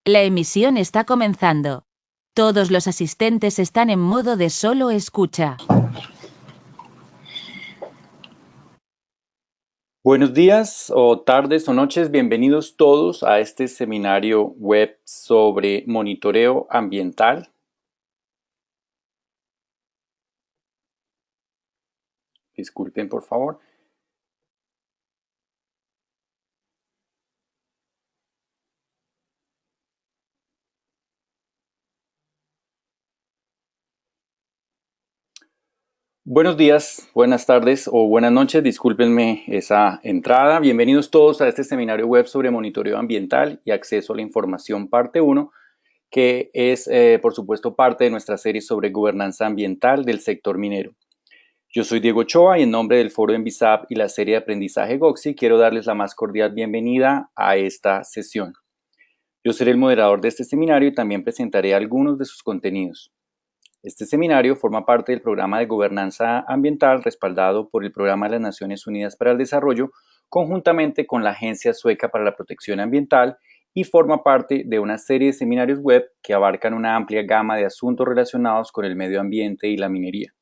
La emisión está comenzando. Todos los asistentes están en modo de solo escucha. Buenos días o tardes o noches, bienvenidos todos a este seminario web sobre monitoreo ambiental. Disculpen, por favor. Buenos días, buenas tardes o buenas noches, discúlpenme esa entrada. Bienvenidos todos a este seminario web sobre monitoreo ambiental y acceso a la información parte 1, que es, por supuesto, parte de nuestra serie sobre gobernanza ambiental del sector minero. Yo soy Diego Ochoa y en nombre del Foro Envisap y la serie de aprendizaje GOXI quiero darles la más cordial bienvenida a esta sesión. Yo seré el moderador de este seminario y también presentaré algunos de sus contenidos. Este seminario forma parte del programa de gobernanza ambiental respaldado por el Programa de las Naciones Unidas para el Desarrollo, conjuntamente con la Agencia Sueca para la Protección Ambiental, y forma parte de una serie de seminarios web que abarcan una amplia gama de asuntos relacionados con el medio ambiente y la minería.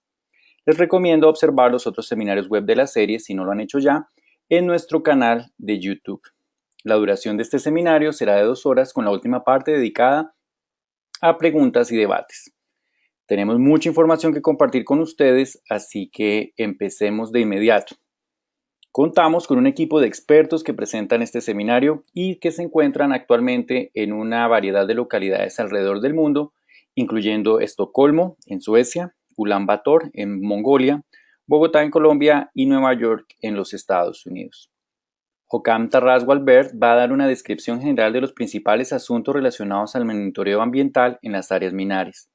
Les recomiendo observar los otros seminarios web de la serie, si no lo han hecho ya, en nuestro canal de YouTube. La duración de este seminario será de 2 horas, con la última parte dedicada a preguntas y debates. Tenemos mucha información que compartir con ustedes, así que empecemos de inmediato. Contamos con un equipo de expertos que presentan este seminario y que se encuentran actualmente en una variedad de localidades alrededor del mundo, incluyendo Estocolmo, en Suecia, Ulan Bator, en Mongolia, Bogotá, en Colombia, y Nueva York, en los Estados Unidos. Håkan Tarras-Walberg va a dar una descripción general de los principales asuntos relacionados al monitoreo ambiental en las áreas mineras.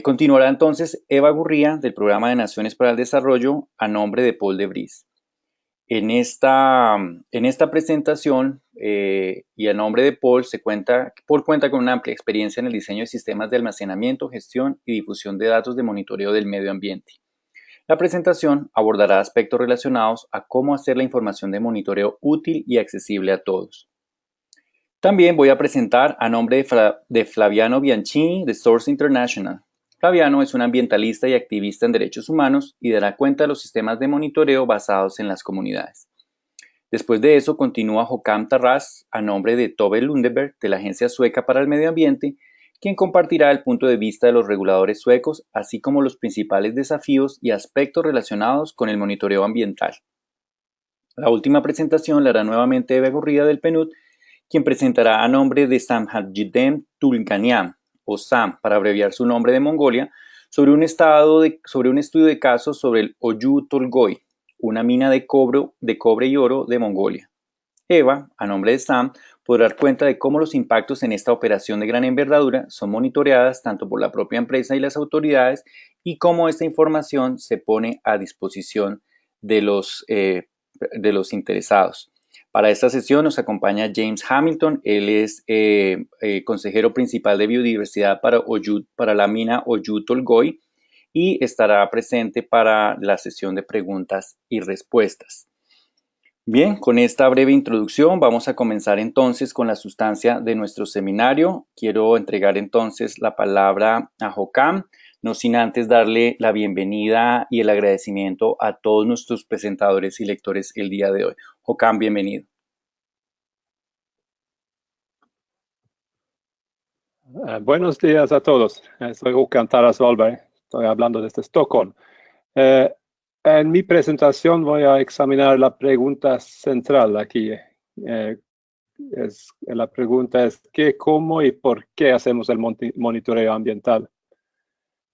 Continuará entonces Eva Gurría, del Programa de Naciones para el Desarrollo, a nombre de Paul de Vries. En esta presentación y a nombre de Paul, Paul cuenta con una amplia experiencia en el diseño de sistemas de almacenamiento, gestión y difusión de datos de monitoreo del medio ambiente. La presentación abordará aspectos relacionados a cómo hacer la información de monitoreo útil y accesible a todos. También voy a presentar a nombre de Flaviano Bianchini de Source International. Flaviano es un ambientalista y activista en derechos humanos y dará cuenta de los sistemas de monitoreo basados en las comunidades. Después de eso continúa Håkan Tarras a nombre de Tove Lundeberg de la Agencia Sueca para el Medio Ambiente, quien compartirá el punto de vista de los reguladores suecos, así como los principales desafíos y aspectos relacionados con el monitoreo ambiental. La última presentación la hará nuevamente Eva Gurría del PNUD, quien presentará a nombre de Samhadjidem Tulganian, o SAM, para abreviar su nombre, de Mongolia, sobre un estudio de casos sobre el Oyu Tolgoi, una mina de cobre y oro de Mongolia. Eva, a nombre de SAM, podrá dar cuenta de cómo los impactos en esta operación de gran envergadura son monitoreadas tanto por la propia empresa y las autoridades, y cómo esta información se pone a disposición de los interesados. Para esta sesión nos acompaña James Hamilton. Él es consejero principal de biodiversidad para la mina Oyu Tolgoi, y estará presente para la sesión de preguntas y respuestas. Bien, con esta breve introducción vamos a comenzar entonces con la sustancia de nuestro seminario. Quiero entregar entonces la palabra a Håkan, no sin antes darle la bienvenida y el agradecimiento a todos nuestros presentadores y lectores el día de hoy. Håkan, bienvenido. Buenos días a todos. Soy Håkan Tarras-Walberg. Estoy hablando desde Estocolmo. En mi presentación voy a examinar la pregunta central aquí. La pregunta es qué, cómo y por qué hacemos el monitoreo ambiental.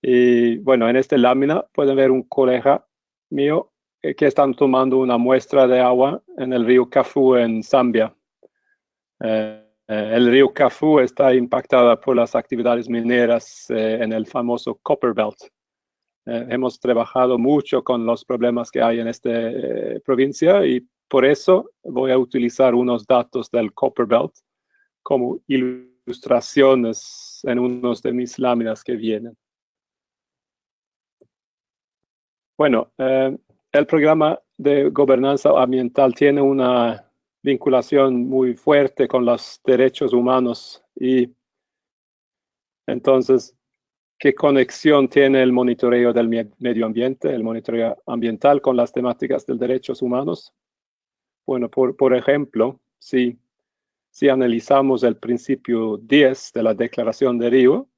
Y bueno, en esta lámina pueden ver un colega mío que están tomando una muestra de agua en el río Kafue en Zambia. El río Kafue está impactada por las actividades mineras en el famoso Copper Belt. Hemos trabajado mucho con los problemas que hay en esta provincia, y por eso voy a utilizar unos datos del Copper Belt como ilustraciones en unos de mis láminas que vienen. Bueno, el programa de gobernanza ambiental tiene una vinculación muy fuerte con los derechos humanos. Y entonces, ¿qué conexión tiene el monitoreo del medio ambiente, el monitoreo ambiental con las temáticas de derechos humanos? Bueno, por ejemplo, si analizamos el principio 10 de la Declaración de Río,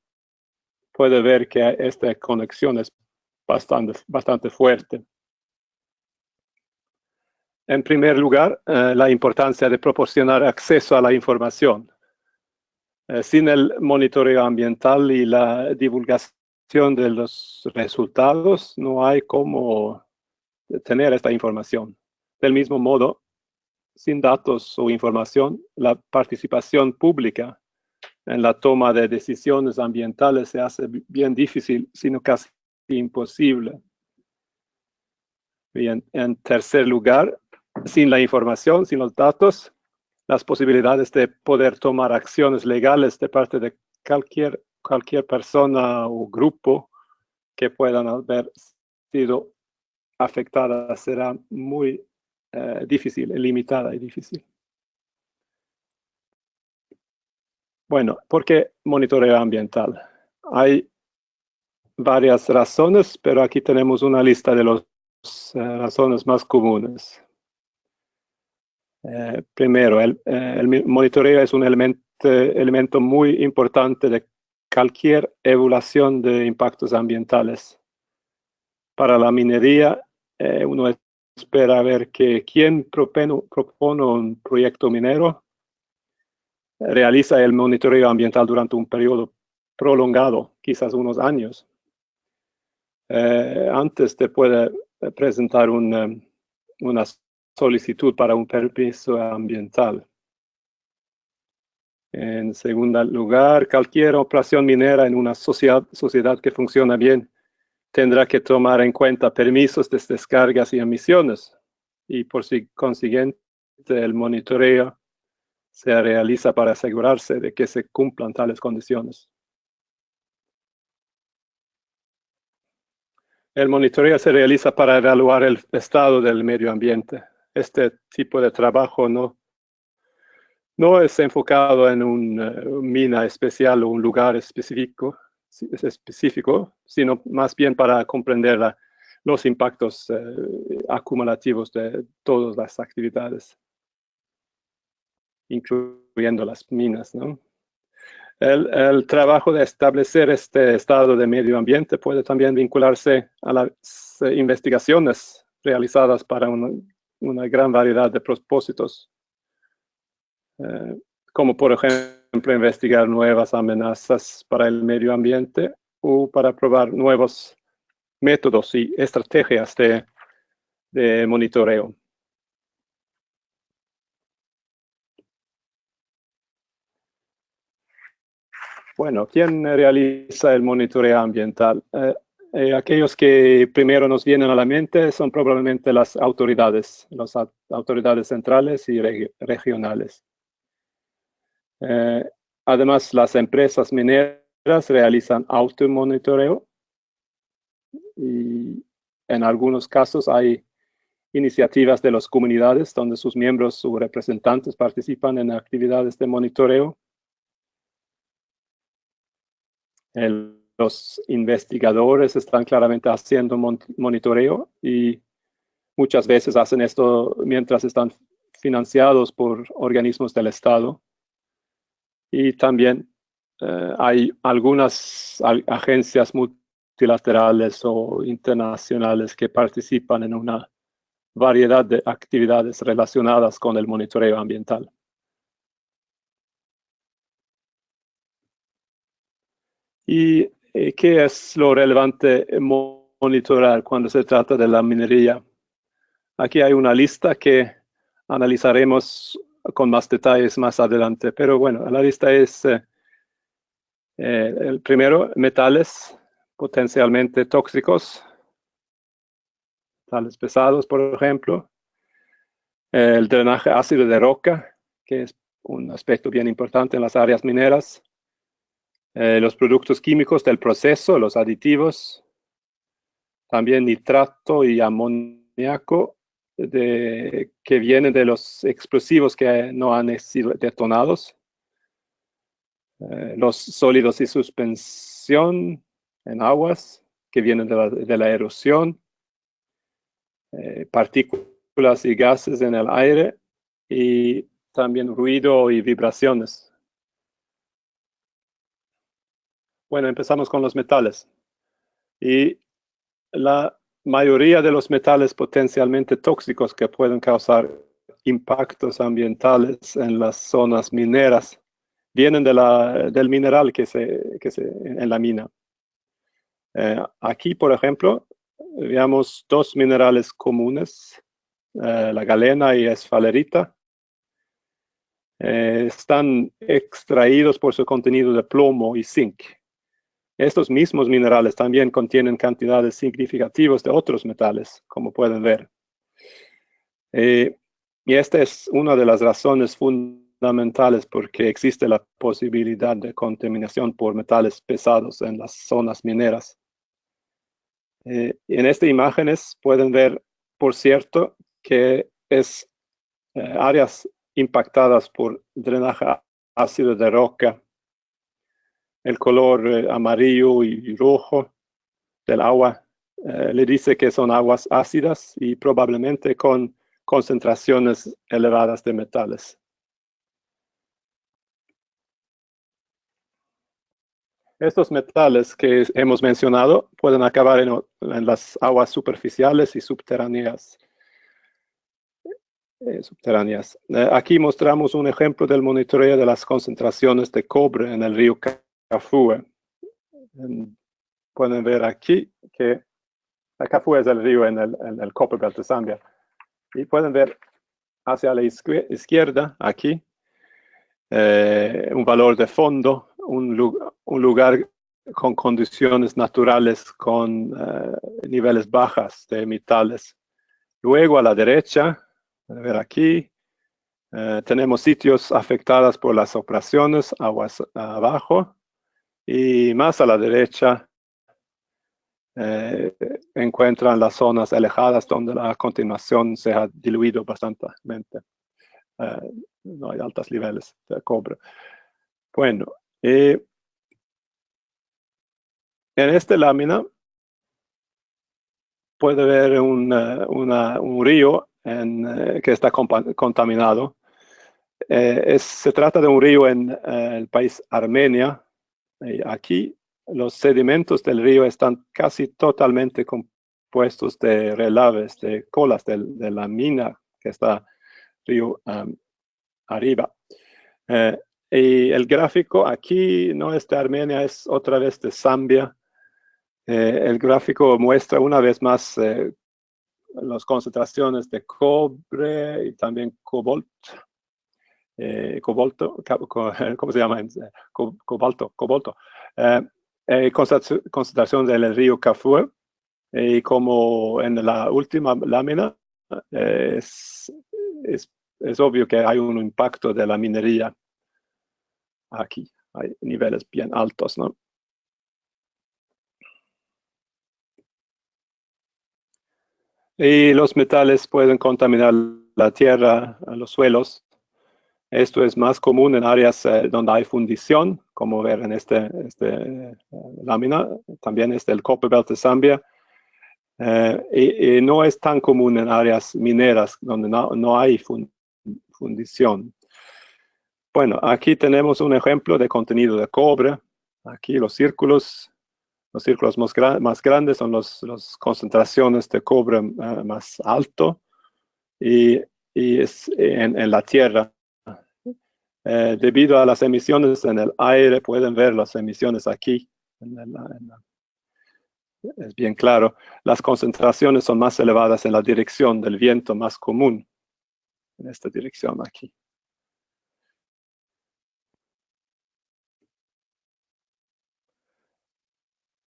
puede ver que esta conexión es bastante fuerte. En primer lugar, la importancia de proporcionar acceso a la información. Sin el monitoreo ambiental y la divulgación de los resultados, no hay cómo tener esta información. Del mismo modo, sin datos o información, la participación pública en la toma de decisiones ambientales se hace bien difícil, sino casi imposible. Y en tercer lugar, sin la información, sin los datos, las posibilidades de poder tomar acciones legales de parte de cualquier persona o grupo que puedan haber sido afectadas será muy difícil, limitada y difícil. Bueno, ¿por qué monitoreo ambiental? Hay varias razones, pero aquí tenemos una lista de las razones más comunes. Primero, el monitoreo es un elemento muy importante de cualquier evaluación de impactos ambientales. Para la minería, uno espera ver que quien propone un proyecto minero realiza el monitoreo ambiental durante un periodo prolongado, quizás unos años, antes de poder presentar una solicitud para un permiso ambiental. En segundo lugar, cualquier operación minera en una sociedad que funciona bien tendrá que tomar en cuenta permisos de descargas y emisiones, y por consiguiente el monitoreo se realiza para asegurarse de que se cumplan tales condiciones. El monitoreo se realiza para evaluar el estado del medio ambiente. Este tipo de trabajo no es enfocado en una mina especial o un lugar específico, sino más bien para comprender los impactos acumulativos de todas las actividades, incluyendo las minas, ¿no? El trabajo de establecer este estado de medio ambiente puede también vincularse a las investigaciones realizadas para una gran variedad de propósitos, como por ejemplo investigar nuevas amenazas para el medio ambiente o para probar nuevos métodos y estrategias de monitoreo. Bueno, ¿quién realiza el monitoreo ambiental? Aquellos que primero nos vienen a la mente son probablemente las autoridades centrales y regionales. Además, las empresas mineras realizan automonitoreo y en algunos casos hay iniciativas de las comunidades donde sus miembros o representantes participan en actividades de monitoreo. Los investigadores están claramente haciendo monitoreo y muchas veces hacen esto mientras están financiados por organismos del Estado. Y también hay algunas agencias multilaterales o internacionales que participan en una variedad de actividades relacionadas con el monitoreo ambiental. ¿Y qué es lo relevante monitorar cuando se trata de la minería? Aquí hay una lista que analizaremos con más detalles más adelante, pero bueno, la lista es el primero, metales potencialmente tóxicos, metales pesados, por ejemplo, el drenaje ácido de roca, que es un aspecto bien importante en las áreas mineras, los productos químicos del proceso, los aditivos, también nitrato y amoníaco, que vienen de los explosivos que no han sido detonados, los sólidos y suspensión en aguas que vienen de la erosión, partículas y gases en el aire y también ruido y vibraciones. Bueno, empezamos con los metales. Y la mayoría de los metales potencialmente tóxicos que pueden causar impactos ambientales en las zonas mineras vienen del mineral en la mina. Aquí, por ejemplo, veamos dos minerales comunes, la galena y esfalerita. Están extraídos por su contenido de plomo y zinc. Estos mismos minerales también contienen cantidades significativas de otros metales, como pueden ver. Y esta es una de las razones fundamentales por qué existe la posibilidad de contaminación por metales pesados en las zonas mineras. En estas imágenes pueden ver, por cierto, que es áreas impactadas por drenaje ácido de roca. El color amarillo y rojo del agua le dice que son aguas ácidas y probablemente con concentraciones elevadas de metales. Estos metales que hemos mencionado pueden acabar en las aguas superficiales y subterráneas. Aquí mostramos un ejemplo del monitoreo de las concentraciones de cobre en el río Kafue. Pueden ver aquí que Kafue es el río en el Copper Belt de Zambia. Y pueden ver hacia la izquierda, aquí, un valor de fondo, un lugar con condiciones naturales, con niveles bajas de metales. Luego a la derecha, pueden ver aquí, tenemos sitios afectados por las operaciones, aguas abajo, y más a la derecha encuentran las zonas alejadas donde la contaminación se ha diluido bastante. No hay altos niveles de cobre. Bueno, en esta lámina puede ver un río que está contaminado. Se trata de un río en el país Armenia. Aquí los sedimentos del río están casi totalmente compuestos de relaves, de colas de la mina que está río arriba. Y el gráfico aquí no es de Armenia, es otra vez de Zambia. El gráfico muestra una vez más las concentraciones de cobre y también cobalto. ¿Cómo se llama? Cobalto. Concentración del río Kafue. Y como en la última lámina, es obvio que hay un impacto de la minería. Aquí hay niveles bien altos, ¿no? Y los metales pueden contaminar la tierra, los suelos. Esto es más común en áreas donde hay fundición, como ver en esta lámina. También es del Copper Belt de Zambia. Y no es tan común en áreas mineras donde no hay fundición. Bueno, aquí tenemos un ejemplo de contenido de cobre. Aquí los círculos más grandes son las concentraciones de cobre más alto y es en la tierra. Debido a las emisiones en el aire, pueden ver las emisiones aquí. Es bien claro. Las concentraciones son más elevadas en la dirección del viento más común. En esta dirección aquí.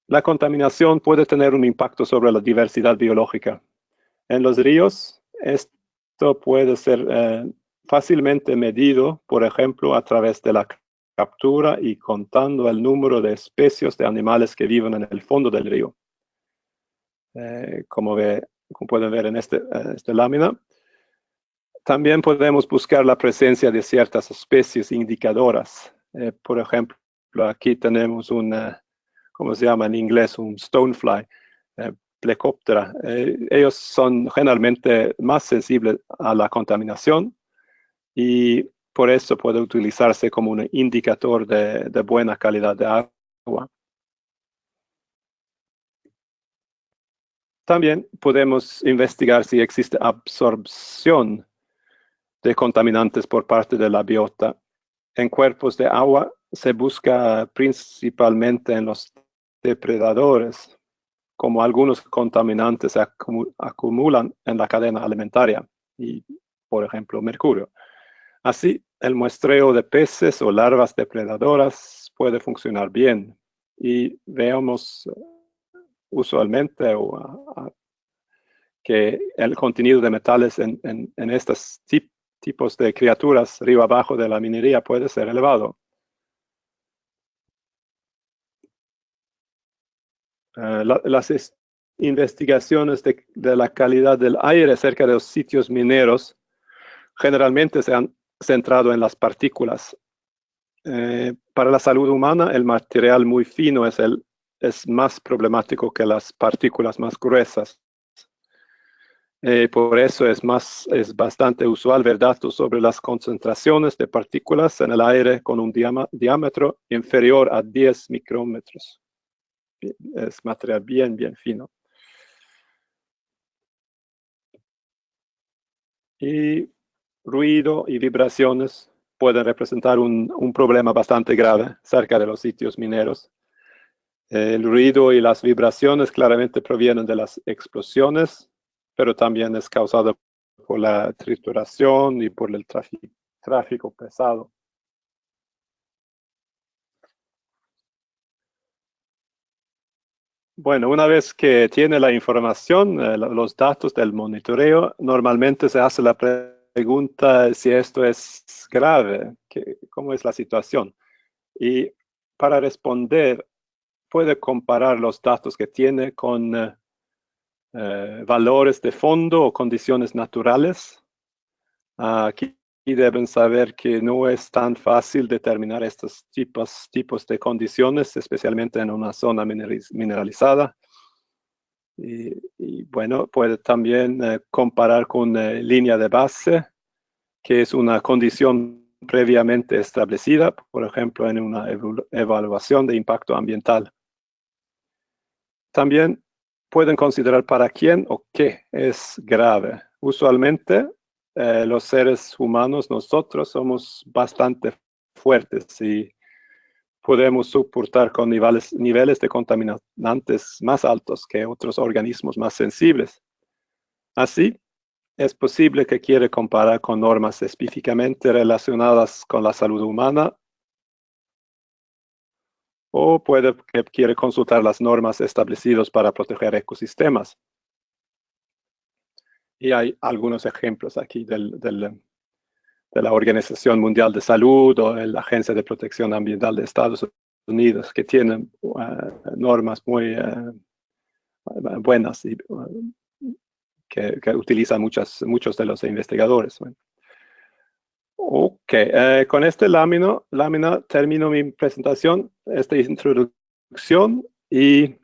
La contaminación puede tener un impacto sobre la diversidad biológica. En los ríos, esto puede ser fácilmente medido, por ejemplo, a través de la captura y contando el número de especies de animales que viven en el fondo del río. Como ve como pueden ver en esta lámina. También podemos buscar la presencia de ciertas especies indicadoras. Por ejemplo, aquí tenemos ¿cómo se llama en inglés? Un stonefly, Plecoptera. Ellos son generalmente más sensibles a la contaminación y por eso puede utilizarse como un indicador de buena calidad de agua. También podemos investigar si existe absorción de contaminantes por parte de la biota. En cuerpos de agua se busca principalmente en los depredadores, como algunos contaminantes se acumulan en la cadena alimentaria, y, por ejemplo, mercurio. Así, el muestreo de peces o larvas depredadoras puede funcionar bien. Y veamos usualmente que el contenido de metales en estos tipos de criaturas río abajo de la minería puede ser elevado. Las investigaciones de la calidad del aire cerca de los sitios mineros generalmente se han centrado en las partículas. Para la salud humana, el material muy fino es más problemático que las partículas más gruesas. Por eso es bastante usual ver datos sobre las concentraciones de partículas en el aire con un diámetro inferior a 10 micrómetros. Es material bien fino. Y ruido y vibraciones pueden representar un problema bastante grave cerca de los sitios mineros. El ruido y las vibraciones claramente provienen de las explosiones, pero también es causado por la trituración y por el tráfico pesado. Bueno, una vez que tiene la información, los datos del monitoreo, normalmente se hace la pregunta si esto es grave, cómo es la situación. Y para responder, puede comparar los datos que tiene con valores de fondo o condiciones naturales. Aquí deben saber que no es tan fácil determinar estos tipos de condiciones, especialmente en una zona mineralizada. Y bueno, puede también comparar con línea de base, que es una condición previamente establecida, por ejemplo, en una evaluación de impacto ambiental. También pueden considerar para quién o qué es grave. Usualmente, los seres humanos, nosotros somos bastante fuertes y podemos soportar con niveles de contaminantes más altos que otros organismos más sensibles. Así, es posible que quiera comparar con normas específicamente relacionadas con la salud humana, o puede que quiere consultar las normas establecidas para proteger ecosistemas. Y hay algunos ejemplos aquí de la Organización Mundial de Salud o de la Agencia de Protección Ambiental de Estados Unidos, que tienen normas muy buenas y que utilizan muchos de los investigadores. Bueno. Ok, con esta lámina termino mi presentación, esta introducción, y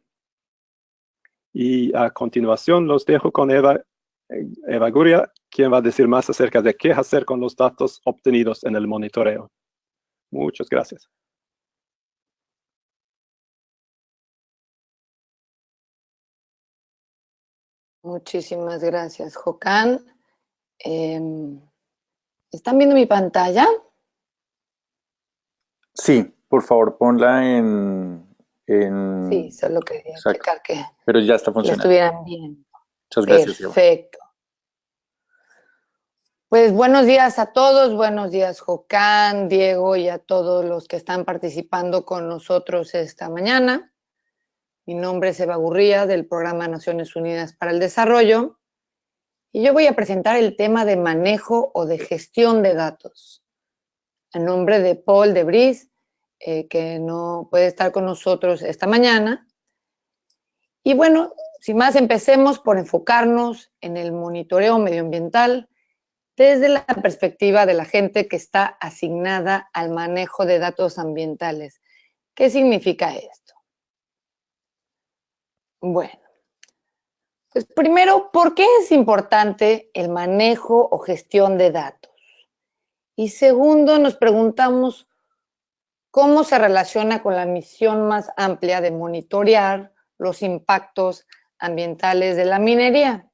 a continuación los dejo con Eva Guria, quien va a decir más acerca de qué hacer con los datos obtenidos en el monitoreo. Muchas gracias. Muchísimas gracias, Jocán. ¿Están viendo mi pantalla? Sí, por favor, ponla en... Sí, solo quería checar que pero ya está funcionando. estuvieran bien. Muchas gracias, Eva. Perfecto. Pues buenos días a todos, buenos días Jocán, Diego y a todos los que están participando con nosotros esta mañana. Mi nombre es Eva Gurría del Programa Naciones Unidas para el Desarrollo y yo voy a presentar el tema de manejo o de gestión de datos. A nombre de Paul de Vries, que no puede estar con nosotros esta mañana. Y bueno, sin más, empecemos por enfocarnos en el monitoreo medioambiental desde la perspectiva de la gente que está asignada al manejo de datos ambientales. ¿Qué significa esto? Bueno, pues primero, ¿por qué es importante el manejo o gestión de datos? Y segundo, nos preguntamos cómo se relaciona con la misión más amplia de monitorear los impactos ambientales de la minería.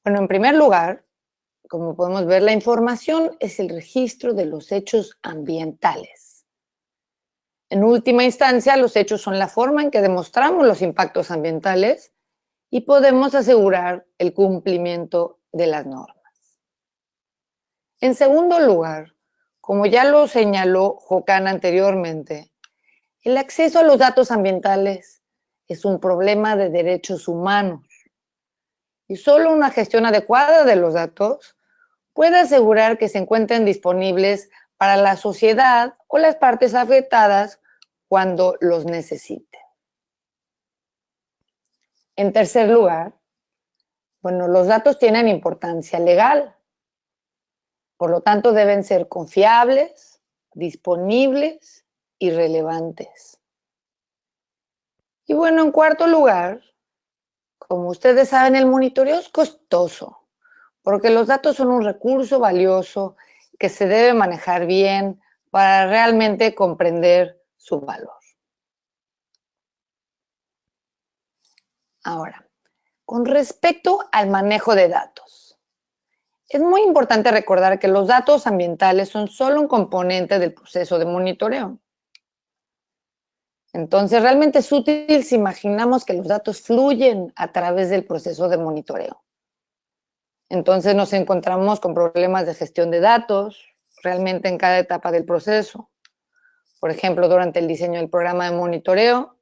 Bueno, en primer lugar, como podemos ver, la información es el registro de los hechos ambientales. En última instancia, los hechos son la forma en que demostramos los impactos ambientales y podemos asegurar el cumplimiento de las normas. En segundo lugar, como ya lo señaló Håkan anteriormente, el acceso a los datos ambientales es un problema de derechos humanos y solo una gestión adecuada de los datos puede asegurar que se encuentren disponibles para la sociedad o las partes afectadas cuando los necesiten. En tercer lugar, bueno, los datos tienen importancia legal. Por lo tanto, deben ser confiables, disponibles y relevantes. Y bueno, en cuarto lugar, como ustedes saben, el monitoreo es costoso, porque los datos son un recurso valioso que se debe manejar bien para realmente comprender su valor. Ahora, con respecto al manejo de datos, es muy importante recordar que los datos ambientales son solo un componente del proceso de monitoreo. Entonces, realmente es útil si imaginamos que los datos fluyen a través del proceso de monitoreo. Entonces, nos encontramos con problemas de gestión de datos realmente en cada etapa del proceso. Por ejemplo, durante el diseño del programa de monitoreo,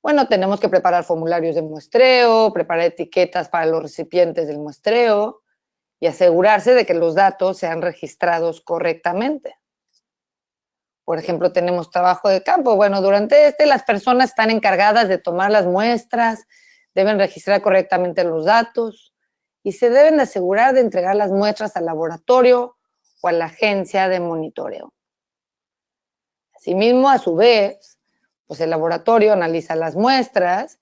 bueno, tenemos que preparar formularios de muestreo, preparar etiquetas para los recipientes del muestreo y asegurarse de que los datos sean registrados correctamente. Por ejemplo, tenemos trabajo de campo. Bueno, durante las personas están encargadas de tomar las muestras, deben registrar correctamente los datos y se deben de asegurar de entregar las muestras al laboratorio o a la agencia de monitoreo. Asimismo, a su vez, pues el laboratorio analiza las muestras,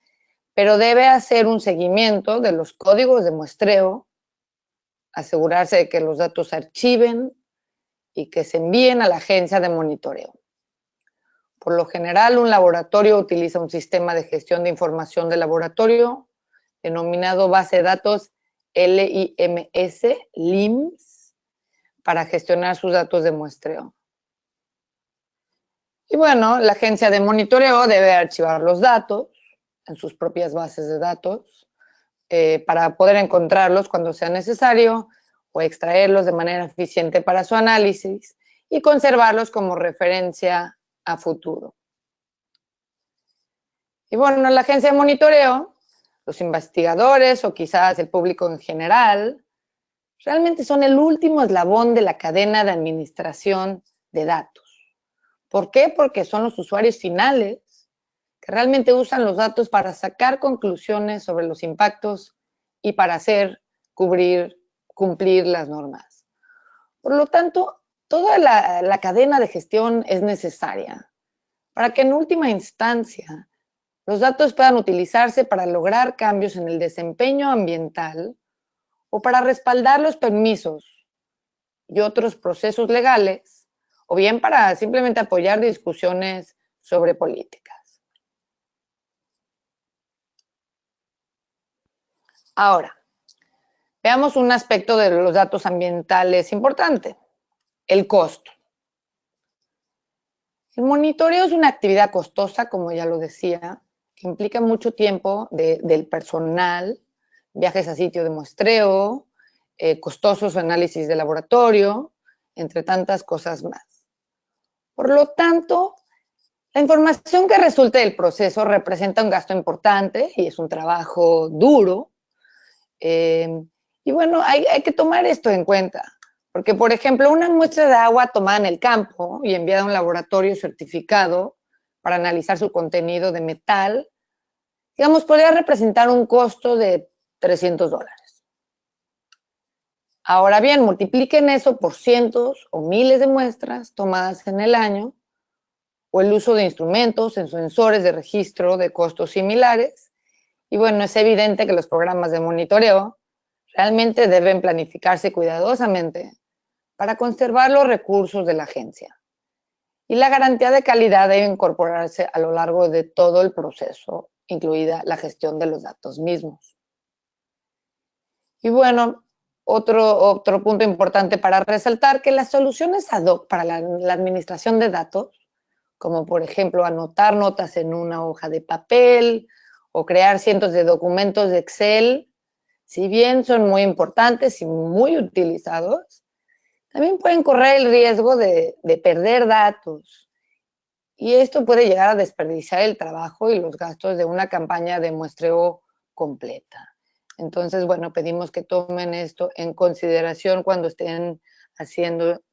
pero debe hacer un seguimiento de los códigos de muestreo, asegurarse de que los datos se archiven y que se envíen a la agencia de monitoreo. Por lo general, un laboratorio utiliza un sistema de gestión de información de laboratorio denominado base de datos LIMS, para gestionar sus datos de muestreo. Y bueno, la agencia de monitoreo debe archivar los datos en sus propias bases de datos para poder encontrarlos cuando sea necesario o extraerlos de manera eficiente para su análisis y conservarlos como referencia a futuro. Y bueno, la agencia de monitoreo, los investigadores o quizás el público en general, realmente son el último eslabón de la cadena de administración de datos. ¿Por qué? Porque son los usuarios finales que realmente usan los datos para sacar conclusiones sobre los impactos y para cumplir las normas. Por lo tanto, toda la cadena de gestión es necesaria para que en última instancia los datos puedan utilizarse para lograr cambios en el desempeño ambiental o para respaldar los permisos y otros procesos legales, o bien para simplemente apoyar discusiones sobre políticas. Ahora, veamos un aspecto de los datos ambientales importante, el costo. El monitoreo es una actividad costosa, como ya lo decía, que implica mucho tiempo del personal, viajes a sitio de muestreo, costosos análisis de laboratorio, entre tantas cosas más. Por lo tanto, la información que resulte del proceso representa un gasto importante y es un trabajo duro. Y bueno, hay que tomar esto en cuenta, porque, por ejemplo, una muestra de agua tomada en el campo y enviada a un laboratorio certificado para analizar su contenido de metal digamos, podría representar un costo de $300. Ahora bien, multipliquen eso por cientos o miles de muestras tomadas en el año, o el uso de instrumentos en sensores de registro de costos similares. Y bueno, es evidente que los programas de monitoreo realmente deben planificarse cuidadosamente para conservar los recursos de la agencia. Y la garantía de calidad debe incorporarse a lo largo de todo el proceso, incluida la gestión de los datos mismos. Y bueno, otro punto importante para resaltar, que las soluciones ad hoc para la administración de datos, como por ejemplo anotar notas en una hoja de papel o crear cientos de documentos de Excel, si bien son muy importantes y muy utilizados, también pueden correr el riesgo de perder datos. Y esto puede llegar a desperdiciar el trabajo y los gastos de una campaña de muestreo completa. Entonces, bueno, pedimos que tomen esto en consideración cuando estén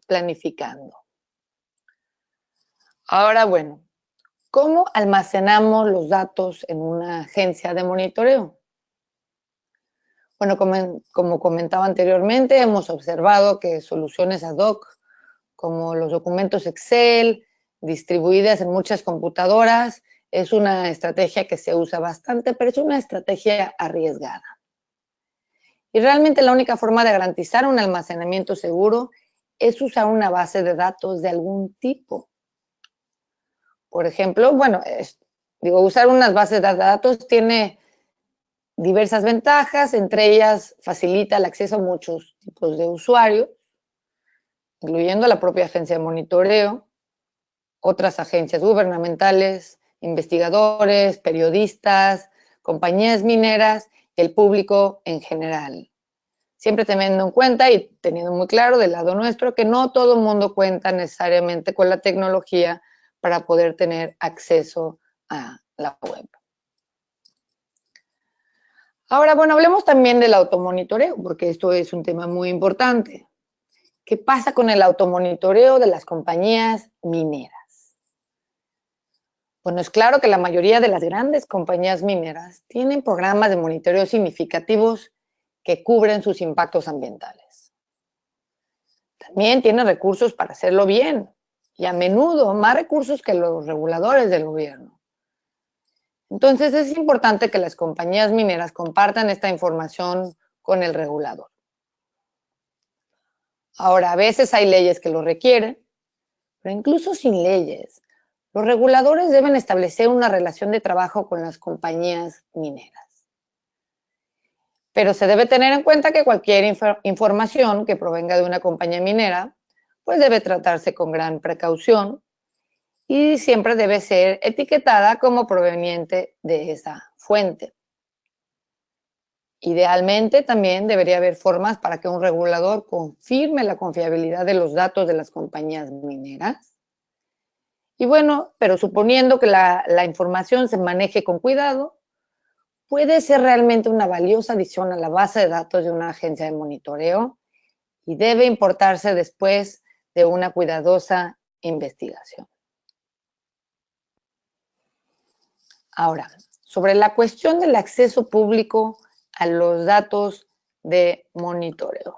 planificando. Ahora, bueno, ¿cómo almacenamos los datos en una agencia de monitoreo? Bueno, como comentaba anteriormente, hemos observado que soluciones ad hoc, como los documentos Excel, distribuidas en muchas computadoras, es una estrategia que se usa bastante, pero es una estrategia arriesgada. Y realmente la única forma de garantizar un almacenamiento seguro es usar una base de datos de algún tipo. Por ejemplo, bueno, usar unas bases de datos tiene diversas ventajas, entre ellas facilita el acceso a muchos tipos de usuarios, incluyendo la propia agencia de monitoreo, otras agencias gubernamentales, investigadores, periodistas, compañías mineras y el público en general. Siempre teniendo en cuenta y teniendo muy claro del lado nuestro que no todo el mundo cuenta necesariamente con la tecnología para poder tener acceso a la web. Ahora, bueno, hablemos también del automonitoreo, porque esto es un tema muy importante. ¿Qué pasa con el automonitoreo de las compañías mineras? Bueno, es claro que la mayoría de las grandes compañías mineras tienen programas de monitoreo significativos que cubren sus impactos ambientales. También tienen recursos para hacerlo bien, y a menudo más recursos que los reguladores del gobierno. Entonces, es importante que las compañías mineras compartan esta información con el regulador. Ahora, a veces hay leyes que lo requieren, pero incluso sin leyes, los reguladores deben establecer una relación de trabajo con las compañías mineras. Pero se debe tener en cuenta que cualquier información que provenga de una compañía minera, pues debe tratarse con gran precaución y siempre debe ser etiquetada como proveniente de esa fuente. Idealmente, también debería haber formas para que un regulador confirme la confiabilidad de los datos de las compañías mineras. Y bueno, pero suponiendo que la información se maneje con cuidado, puede ser realmente una valiosa adición a la base de datos de una agencia de monitoreo y debe importarse después de una cuidadosa investigación. Ahora, sobre la cuestión del acceso público a los datos de monitoreo.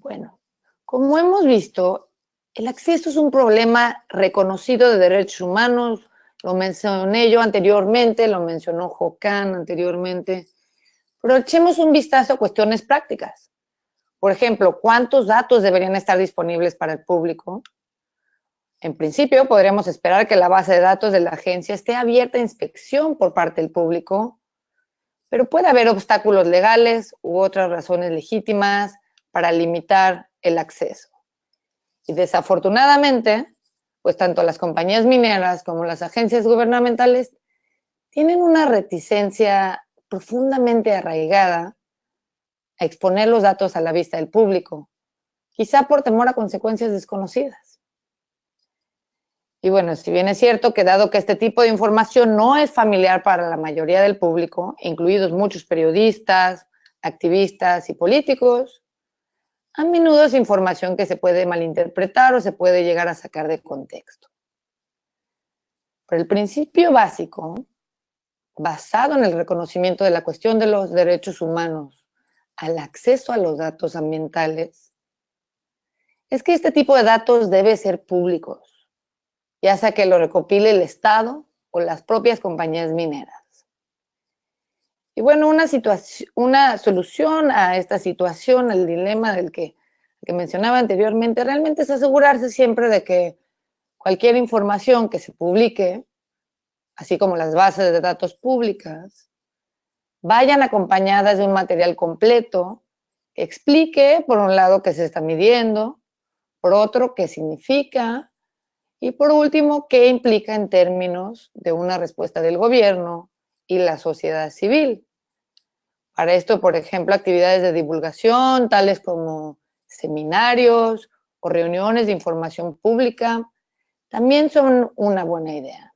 Bueno, como hemos visto, el acceso es un problema reconocido de derechos humanos. Lo mencioné yo anteriormente, lo mencionó Håkan anteriormente, pero echemos un vistazo a cuestiones prácticas. Por ejemplo, ¿cuántos datos deberían estar disponibles para el público? En principio, podríamos esperar que la base de datos de la agencia esté abierta a inspección por parte del público, pero puede haber obstáculos legales u otras razones legítimas para limitar el acceso. Y desafortunadamente, pues tanto las compañías mineras como las agencias gubernamentales tienen una reticencia profundamente arraigada a exponer los datos a la vista del público, quizá por temor a consecuencias desconocidas. Y bueno, si bien es cierto que dado que este tipo de información no es familiar para la mayoría del público, incluidos muchos periodistas, activistas y políticos, a menudo es información que se puede malinterpretar o se puede llegar a sacar de contexto. Pero el principio básico basado en el reconocimiento de la cuestión de los derechos humanos al acceso a los datos ambientales, es que este tipo de datos debe ser públicos, ya sea que lo recopile el Estado o las propias compañías mineras. Y bueno, una solución a esta situación, el dilema del que mencionaba anteriormente, realmente es asegurarse siempre de que cualquier información que se publique, así como las bases de datos públicas, vayan acompañadas de un material completo que explique, por un lado, qué se está midiendo, por otro, qué significa, y por último, qué implica en términos de una respuesta del gobierno y la sociedad civil. Para esto, por ejemplo, actividades de divulgación, tales como seminarios o reuniones de información pública, también son una buena idea.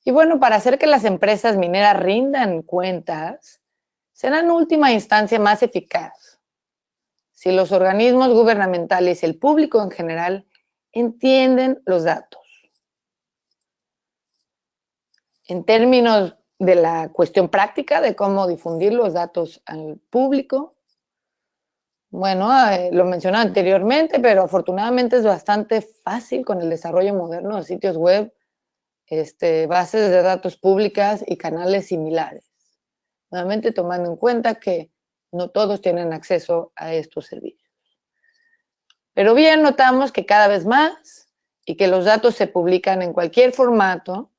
Y bueno, para hacer que las empresas mineras rindan cuentas, será en última instancia más eficaz si los organismos gubernamentales y el público en general entienden los datos. En términos de la cuestión práctica de cómo difundir los datos al público, bueno, lo mencioné anteriormente, pero afortunadamente es bastante fácil con el desarrollo moderno de sitios web, bases de datos públicas y canales similares. Nuevamente tomando en cuenta que no todos tienen acceso a estos servicios. Pero bien, notamos que cada vez más y que los datos se publican en cualquier formato,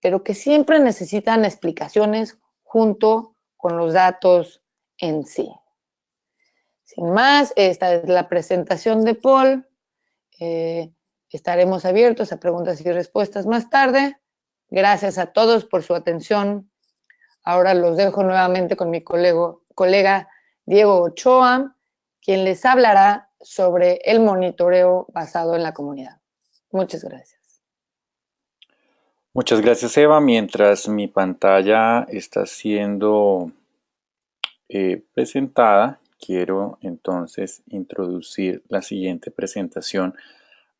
pero que siempre necesitan explicaciones junto con los datos en sí. Sin más, esta es la presentación de Paul. Estaremos abiertos a preguntas y respuestas más tarde. Gracias a todos por su atención. Ahora los dejo nuevamente con mi colega Diego Ochoa, quien les hablará sobre el monitoreo basado en la comunidad. Muchas gracias. Muchas gracias, Eva. Mientras mi pantalla está siendo presentada, quiero entonces introducir la siguiente presentación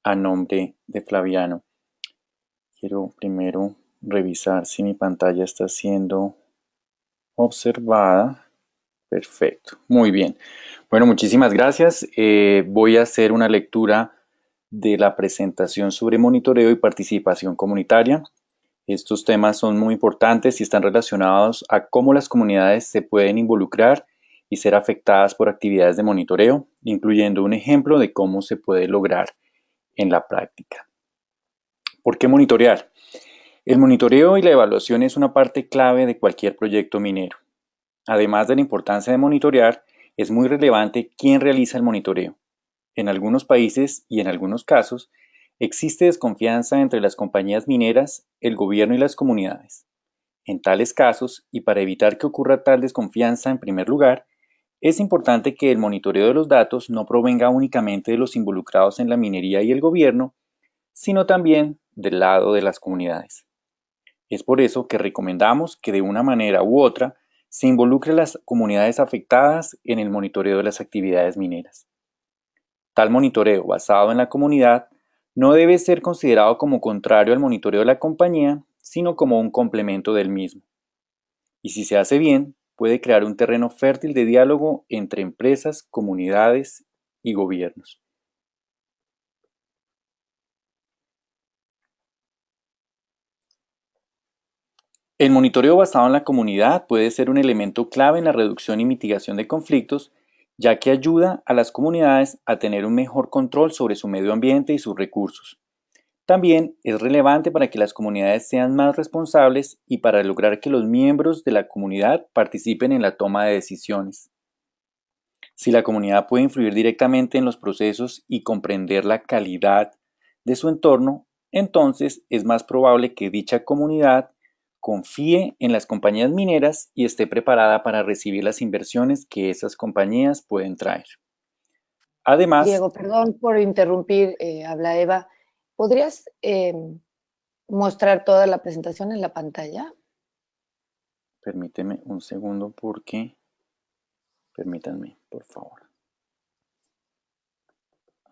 a nombre de Flaviano. Quiero primero revisar si mi pantalla está siendo observada. Perfecto, muy bien. Bueno, muchísimas gracias. Voy a hacer una lectura de la presentación sobre monitoreo y participación comunitaria. Estos temas son muy importantes y están relacionados a cómo las comunidades se pueden involucrar y ser afectadas por actividades de monitoreo, incluyendo un ejemplo de cómo se puede lograr en la práctica. ¿Por qué monitorear? El monitoreo y la evaluación es una parte clave de cualquier proyecto minero. Además de la importancia de monitorear, es muy relevante quién realiza el monitoreo. En algunos países y en algunos casos, existe desconfianza entre las compañías mineras, el gobierno y las comunidades. En tales casos, y para evitar que ocurra tal desconfianza en primer lugar, es importante que el monitoreo de los datos no provenga únicamente de los involucrados en la minería y el gobierno, sino también del lado de las comunidades. Es por eso que recomendamos que de una manera u otra se involucre a las comunidades afectadas en el monitoreo de las actividades mineras. Tal monitoreo basado en la comunidad no debe ser considerado como contrario al monitoreo de la compañía, sino como un complemento del mismo. Y si se hace bien, puede crear un terreno fértil de diálogo entre empresas, comunidades y gobiernos. El monitoreo basado en la comunidad puede ser un elemento clave en la reducción y mitigación de conflictos, ya que ayuda a las comunidades a tener un mejor control sobre su medio ambiente y sus recursos. También es relevante para que las comunidades sean más responsables y para lograr que los miembros de la comunidad participen en la toma de decisiones. Si la comunidad puede influir directamente en los procesos y comprender la calidad de su entorno, entonces es más probable que dicha comunidad confíe en las compañías mineras y esté preparada para recibir las inversiones que esas compañías pueden traer. Además, Diego, perdón por interrumpir, habla Eva. ¿Podrías mostrar toda la presentación en la pantalla? Permíteme un segundo porque... Permítanme, por favor.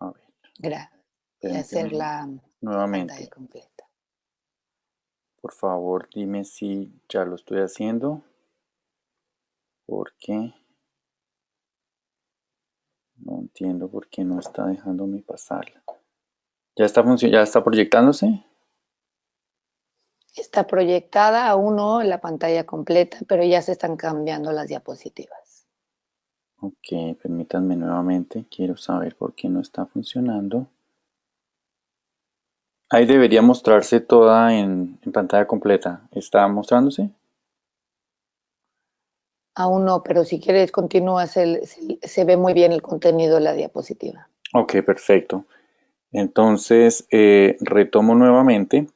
A ver. Gracias. Y Permíteme hacer la nuevamente. pantalla completa. Por favor, dime si ya lo estoy haciendo, porque no entiendo por qué no está dejándome pasarla. ¿Ya está proyectándose? Está proyectada, aún no la pantalla completa, pero ya se están cambiando las diapositivas. Ok, permítanme nuevamente, quiero saber por qué no está funcionando. Ahí debería mostrarse toda en pantalla completa. ¿Está mostrándose? Aún no, pero si quieres continúa, se ve muy bien el contenido de la diapositiva. Ok, perfecto. Entonces, retomo nuevamente.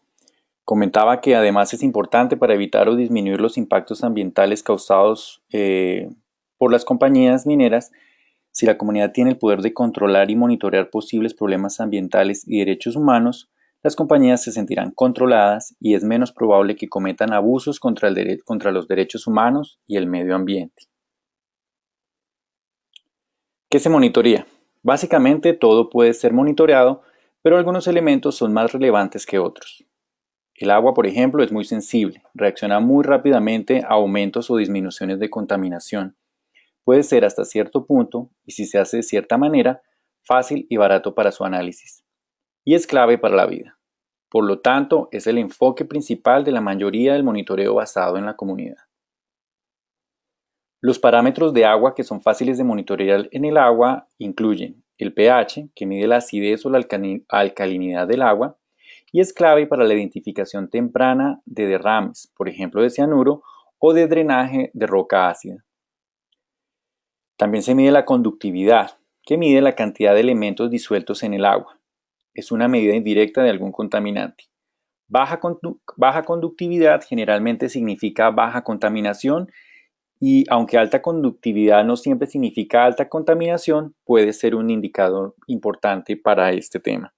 Comentaba que además es importante para evitar o disminuir los impactos ambientales causados por las compañías mineras. Si la comunidad tiene el poder de controlar y monitorear posibles problemas ambientales y derechos humanos, las compañías se sentirán controladas y es menos probable que cometan abusos contra los derechos humanos y el medio ambiente. ¿Qué se monitorea? Básicamente todo puede ser monitoreado, pero algunos elementos son más relevantes que otros. El agua, por ejemplo, es muy sensible, reacciona muy rápidamente a aumentos o disminuciones de contaminación. Puede ser hasta cierto punto, y si se hace de cierta manera, fácil y barato para su análisis. Y es clave para la vida. Por lo tanto, es el enfoque principal de la mayoría del monitoreo basado en la comunidad. Los parámetros de agua que son fáciles de monitorear en el agua incluyen el pH, que mide la acidez o la alcalinidad del agua, y es clave para la identificación temprana de derrames, por ejemplo de cianuro, o de drenaje de roca ácida. También se mide la conductividad, que mide la cantidad de elementos disueltos en el agua. Es una medida indirecta de algún contaminante. Baja conductividad generalmente significa baja contaminación y aunque alta conductividad no siempre significa alta contaminación, puede ser un indicador importante para este tema.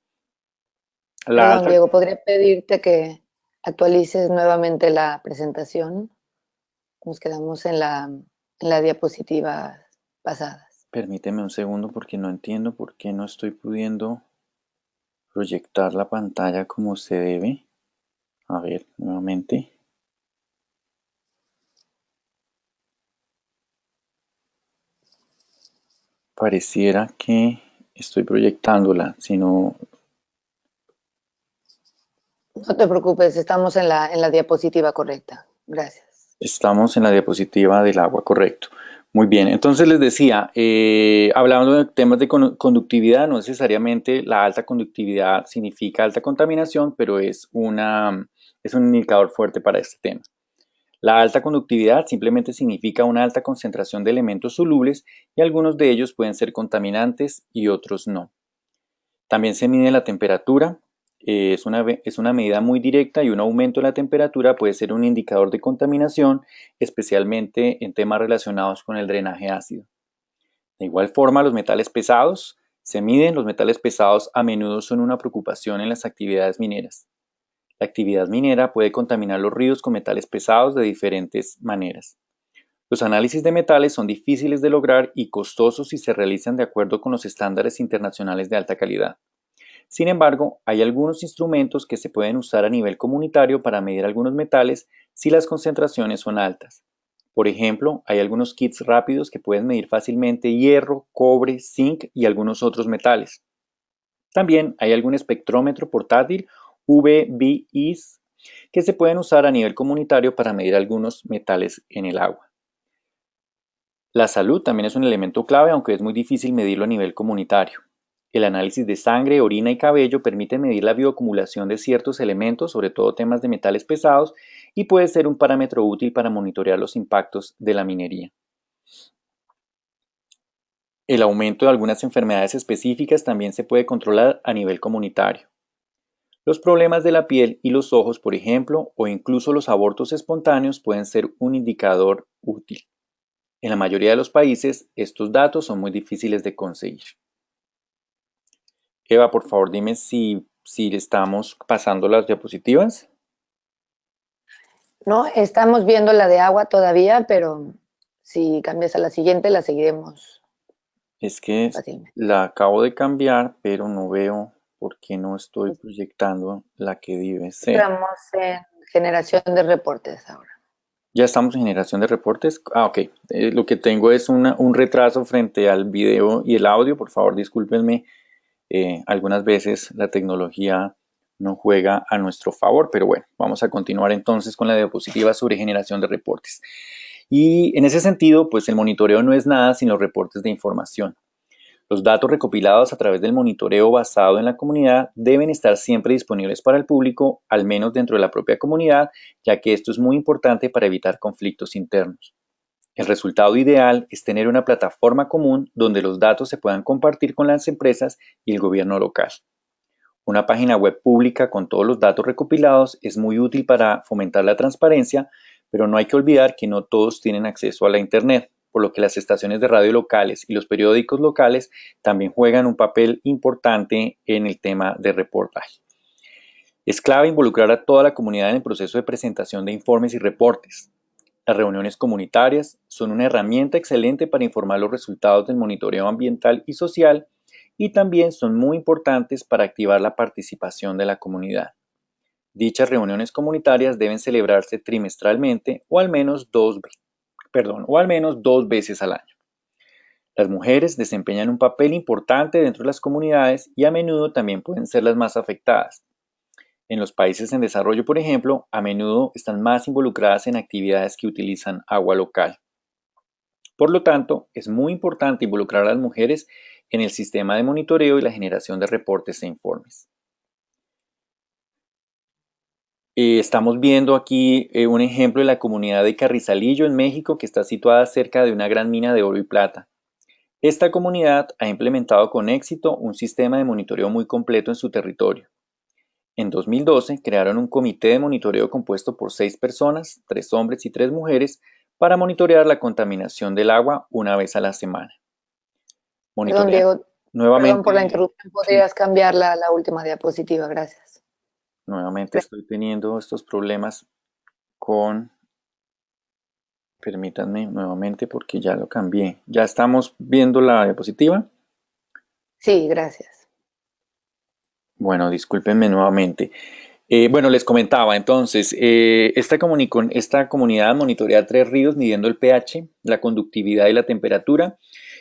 Perdón, Diego, ¿podría pedirte que actualices nuevamente la presentación? Nos quedamos en la diapositiva pasada. Permíteme un segundo porque no entiendo por qué no estoy pudiendo proyectar la pantalla como se debe. A ver, nuevamente. Pareciera que estoy proyectándola, sino... No te preocupes, estamos en la diapositiva correcta. Gracias. Estamos en la diapositiva del agua, correcto. Muy bien, entonces les decía, hablando de temas de conductividad, no necesariamente la alta conductividad significa alta contaminación, pero es un indicador fuerte para este tema. La alta conductividad simplemente significa una alta concentración de elementos solubles y algunos de ellos pueden ser contaminantes y otros no. También se mide la temperatura, es una medida muy directa y un aumento en la temperatura puede ser un indicador de contaminación, especialmente en temas relacionados con el drenaje ácido. De igual forma, los metales pesados se miden. Los metales pesados a menudo son una preocupación en las actividades mineras. La actividad minera puede contaminar los ríos con metales pesados de diferentes maneras. Los análisis de metales son difíciles de lograr y costosos si se realizan de acuerdo con los estándares internacionales de alta calidad. Sin embargo, hay algunos instrumentos que se pueden usar a nivel comunitario para medir algunos metales si las concentraciones son altas. Por ejemplo, hay algunos kits rápidos que pueden medir fácilmente hierro, cobre, zinc y algunos otros metales. También hay algún espectrómetro portátil VBIS que se pueden usar a nivel comunitario para medir algunos metales en el agua. La salud también es un elemento clave, aunque es muy difícil medirlo a nivel comunitario. El análisis de sangre, orina y cabello permite medir la bioacumulación de ciertos elementos, sobre todo temas de metales pesados, y puede ser un parámetro útil para monitorear los impactos de la minería. El aumento de algunas enfermedades específicas también se puede controlar a nivel comunitario. Los problemas de la piel y los ojos, por ejemplo, o incluso los abortos espontáneos pueden ser un indicador útil. En la mayoría de los países, estos datos son muy difíciles de conseguir. Eva, por favor, dime si estamos pasando las diapositivas. No, estamos viendo la de agua todavía, pero si cambias a la siguiente, la seguiremos. Es que la acabo de cambiar, pero no veo por qué no estoy proyectando la que debe ser. Estamos generación de reportes ahora. Ya estamos en generación de reportes. Ok. Lo que tengo es un retraso frente al video y el audio. Por favor, discúlpenme. Algunas veces la tecnología no juega a nuestro favor, pero bueno, vamos a continuar entonces con la diapositiva sobre generación de reportes. Y en ese sentido, pues el monitoreo no es nada sin los reportes de información. Los datos recopilados a través del monitoreo basado en la comunidad deben estar siempre disponibles para el público, al menos dentro de la propia comunidad, ya que esto es muy importante para evitar conflictos internos. El resultado ideal es tener una plataforma común donde los datos se puedan compartir con las empresas y el gobierno local. Una página web pública con todos los datos recopilados es muy útil para fomentar la transparencia, pero no hay que olvidar que no todos tienen acceso a la Internet, por lo que las estaciones de radio locales y los periódicos locales también juegan un papel importante en el tema de reportaje. Es clave involucrar a toda la comunidad en el proceso de presentación de informes y reportes. Las reuniones comunitarias son una herramienta excelente para informar los resultados del monitoreo ambiental y social y también son muy importantes para activar la participación de la comunidad. Dichas reuniones comunitarias deben celebrarse trimestralmente o al menos dos veces al año. Las mujeres desempeñan un papel importante dentro de las comunidades y a menudo también pueden ser las más afectadas. En los países en desarrollo, por ejemplo, a menudo están más involucradas en actividades que utilizan agua local. Por lo tanto, es muy importante involucrar a las mujeres en el sistema de monitoreo y la generación de reportes e informes. Estamos viendo aquí un ejemplo de la comunidad de Carrizalillo en México, que está situada cerca de una gran mina de oro y plata. Esta comunidad ha implementado con éxito un sistema de monitoreo muy completo en su territorio. En 2012 crearon un comité de monitoreo compuesto por 6 personas, 3 hombres y 3 mujeres, para monitorear la contaminación del agua una vez a la semana. Perdón, Diego, nuevamente, perdón por la interrupción, podrías cambiar la última diapositiva, gracias. Nuevamente estoy teniendo estos problemas con... Permítanme nuevamente porque ya lo cambié. ¿Ya estamos viendo la diapositiva? Sí, gracias. Bueno, discúlpenme nuevamente. Bueno, les comentaba entonces, esta comunidad monitorea 3 ríos midiendo el pH, la conductividad y la temperatura,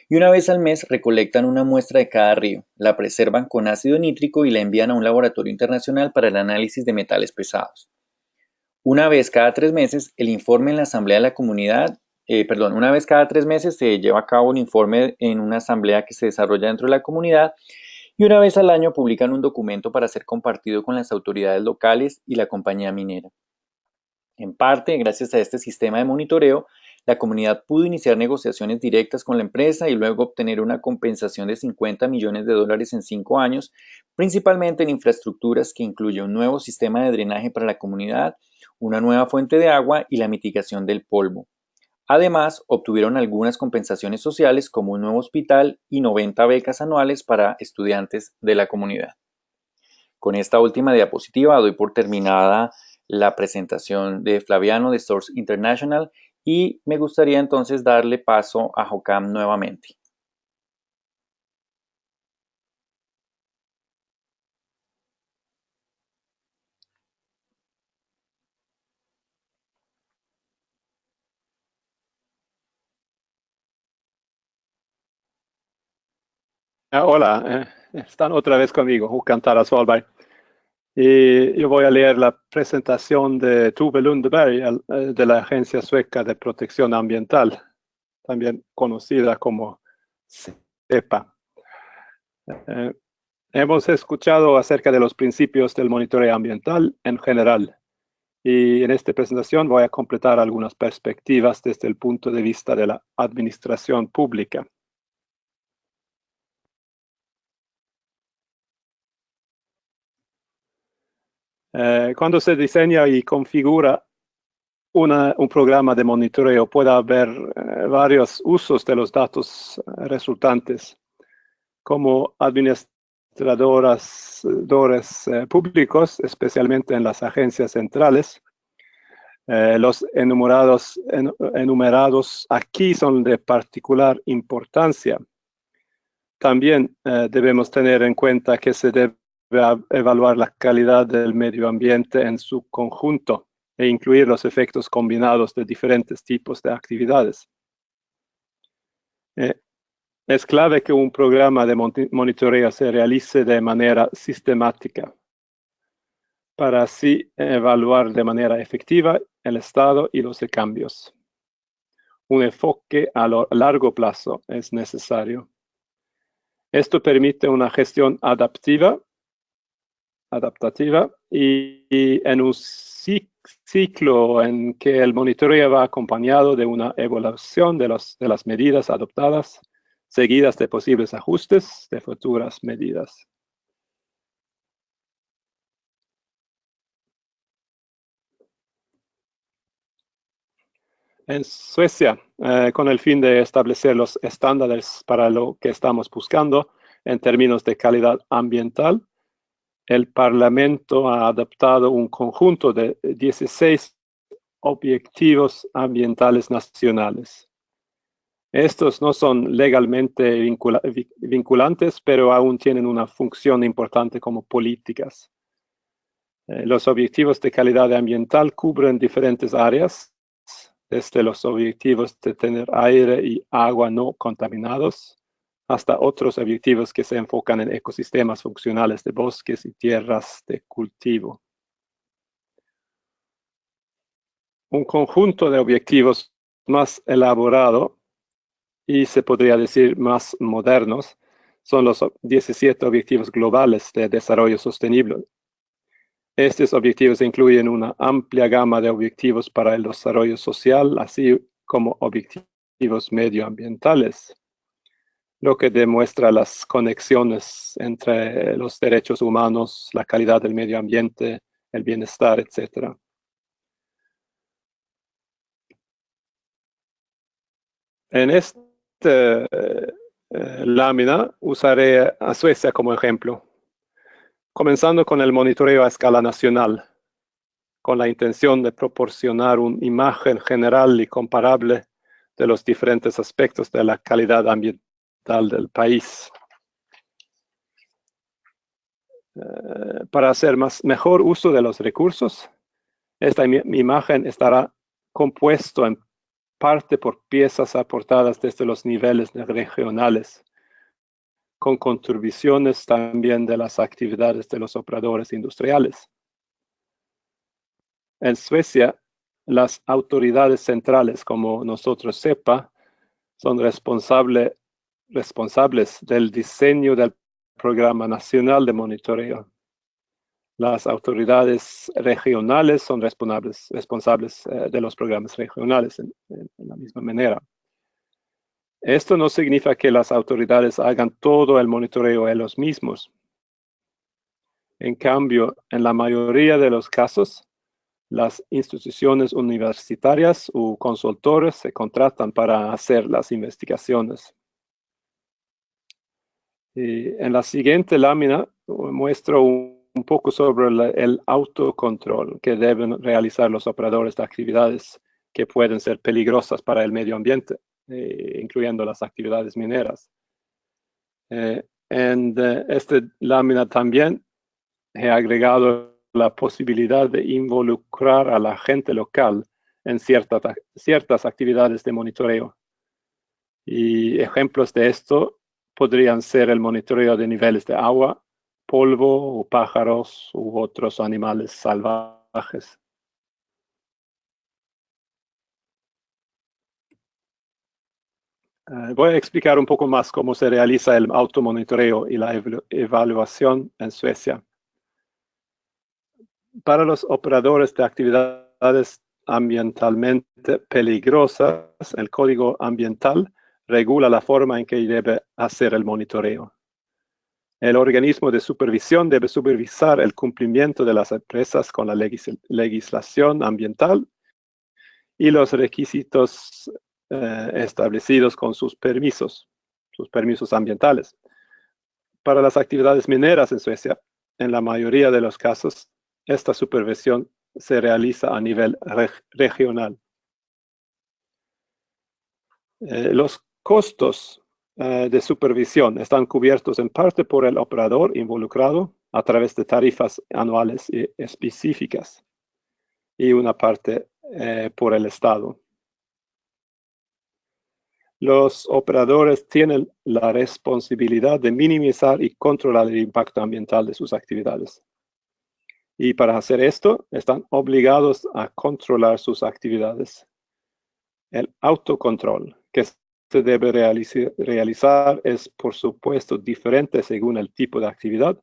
y una vez al mes recolectan una muestra de cada río, la preservan con ácido nítrico y la envían a un laboratorio internacional para el análisis de metales pesados. Una vez cada 3 meses, el informe en la asamblea de la comunidad, una vez cada 3 meses se lleva a cabo un informe en una asamblea que se desarrolla dentro de la comunidad y una vez al año publican un documento para ser compartido con las autoridades locales y la compañía minera. En parte, gracias a este sistema de monitoreo, la comunidad pudo iniciar negociaciones directas con la empresa y luego obtener una compensación de $50 millones en 5 años, principalmente en infraestructuras que incluye un nuevo sistema de drenaje para la comunidad, una nueva fuente de agua y la mitigación del polvo. Además, obtuvieron algunas compensaciones sociales como un nuevo hospital y 90 becas anuales para estudiantes de la comunidad. Con esta última diapositiva doy por terminada la presentación de Flaviano de Source International y me gustaría entonces darle paso a Jocam nuevamente. Hola, están otra vez conmigo, Håkan Tara Svalberg. Y yo voy a leer la presentación de Tove Lundberg de la Agencia Sueca de Protección Ambiental, también conocida como SEPA. Hemos escuchado acerca de los principios del monitoreo ambiental en general y en esta presentación voy a completar algunas perspectivas desde el punto de vista de la administración pública. Cuando se diseña y configura un programa de monitoreo puede haber varios usos de los datos resultantes. Como administradores públicos, especialmente en las agencias centrales, los enumerados aquí son de particular importancia. También debemos tener en cuenta que se debe evaluar la calidad del medio ambiente en su conjunto, e incluir los efectos combinados de diferentes tipos de actividades. Es clave que un programa de monitoreo se realice de manera sistemática para así evaluar de manera efectiva el estado y los cambios. Un enfoque a largo plazo es necesario. Esto permite una gestión adaptativa y en un ciclo en que el monitoreo va acompañado de una evaluación de las medidas adoptadas, seguidas de posibles ajustes de futuras medidas. En Suecia, con el fin de establecer los estándares para lo que estamos buscando en términos de calidad ambiental, el Parlamento ha adoptado un conjunto de 16 objetivos ambientales nacionales. Estos no son legalmente vinculantes, pero aún tienen una función importante como políticas. Los objetivos de calidad ambiental cubren diferentes áreas, desde los objetivos de tener aire y agua no contaminados, hasta otros objetivos que se enfocan en ecosistemas funcionales de bosques y tierras de cultivo. Un conjunto de objetivos más elaborado y se podría decir más modernos son los 17 objetivos globales de desarrollo sostenible. Estos objetivos incluyen una amplia gama de objetivos para el desarrollo social, así como objetivos medioambientales, lo que demuestra las conexiones entre los derechos humanos, la calidad del medio ambiente, el bienestar, etc. En esta lámina usaré a Suecia como ejemplo, comenzando con el monitoreo a escala nacional, con la intención de proporcionar una imagen general y comparable de los diferentes aspectos de la calidad ambiental del país. Para hacer mejor uso de los recursos, esta imagen estará compuesto en parte por piezas aportadas desde los niveles regionales, con contribuciones también de las actividades de los operadores industriales. En Suecia, las autoridades centrales, como nosotros SEPA, son responsables del diseño del Programa Nacional de Monitoreo. Las autoridades regionales son responsables de los programas regionales en la misma manera. Esto no significa que las autoridades hagan todo el monitoreo ellos mismos. En cambio, en la mayoría de los casos, las instituciones universitarias u consultores se contratan para hacer las investigaciones. Y en la siguiente lámina muestro un poco sobre el autocontrol que deben realizar los operadores de actividades que pueden ser peligrosas para el medio ambiente, incluyendo las actividades mineras. En esta lámina también he agregado la posibilidad de involucrar a la gente local en ciertas actividades de monitoreo. Y ejemplos de esto podrían ser el monitoreo de niveles de agua, polvo o pájaros u otros animales salvajes. Voy a explicar un poco más cómo se realiza el automonitoreo y la evaluación en Suecia. Para los operadores de actividades ambientalmente peligrosas, el Código Ambiental regula la forma en que debe hacer el monitoreo. El organismo de supervisión debe supervisar el cumplimiento de las empresas con la legislación ambiental y los requisitos establecidos con sus permisos ambientales. Para las actividades mineras en Suecia, en la mayoría de los casos, esta supervisión se realiza a nivel regional. Los costos de supervisión están cubiertos en parte por el operador involucrado a través de tarifas anuales específicas. y una parte por el Estado. Los operadores tienen la responsabilidad de minimizar y controlar el impacto ambiental de sus actividades. Y para hacer esto, están obligados a controlar sus actividades. El autocontrol que se debe realizar es, por supuesto, diferente según el tipo de actividad,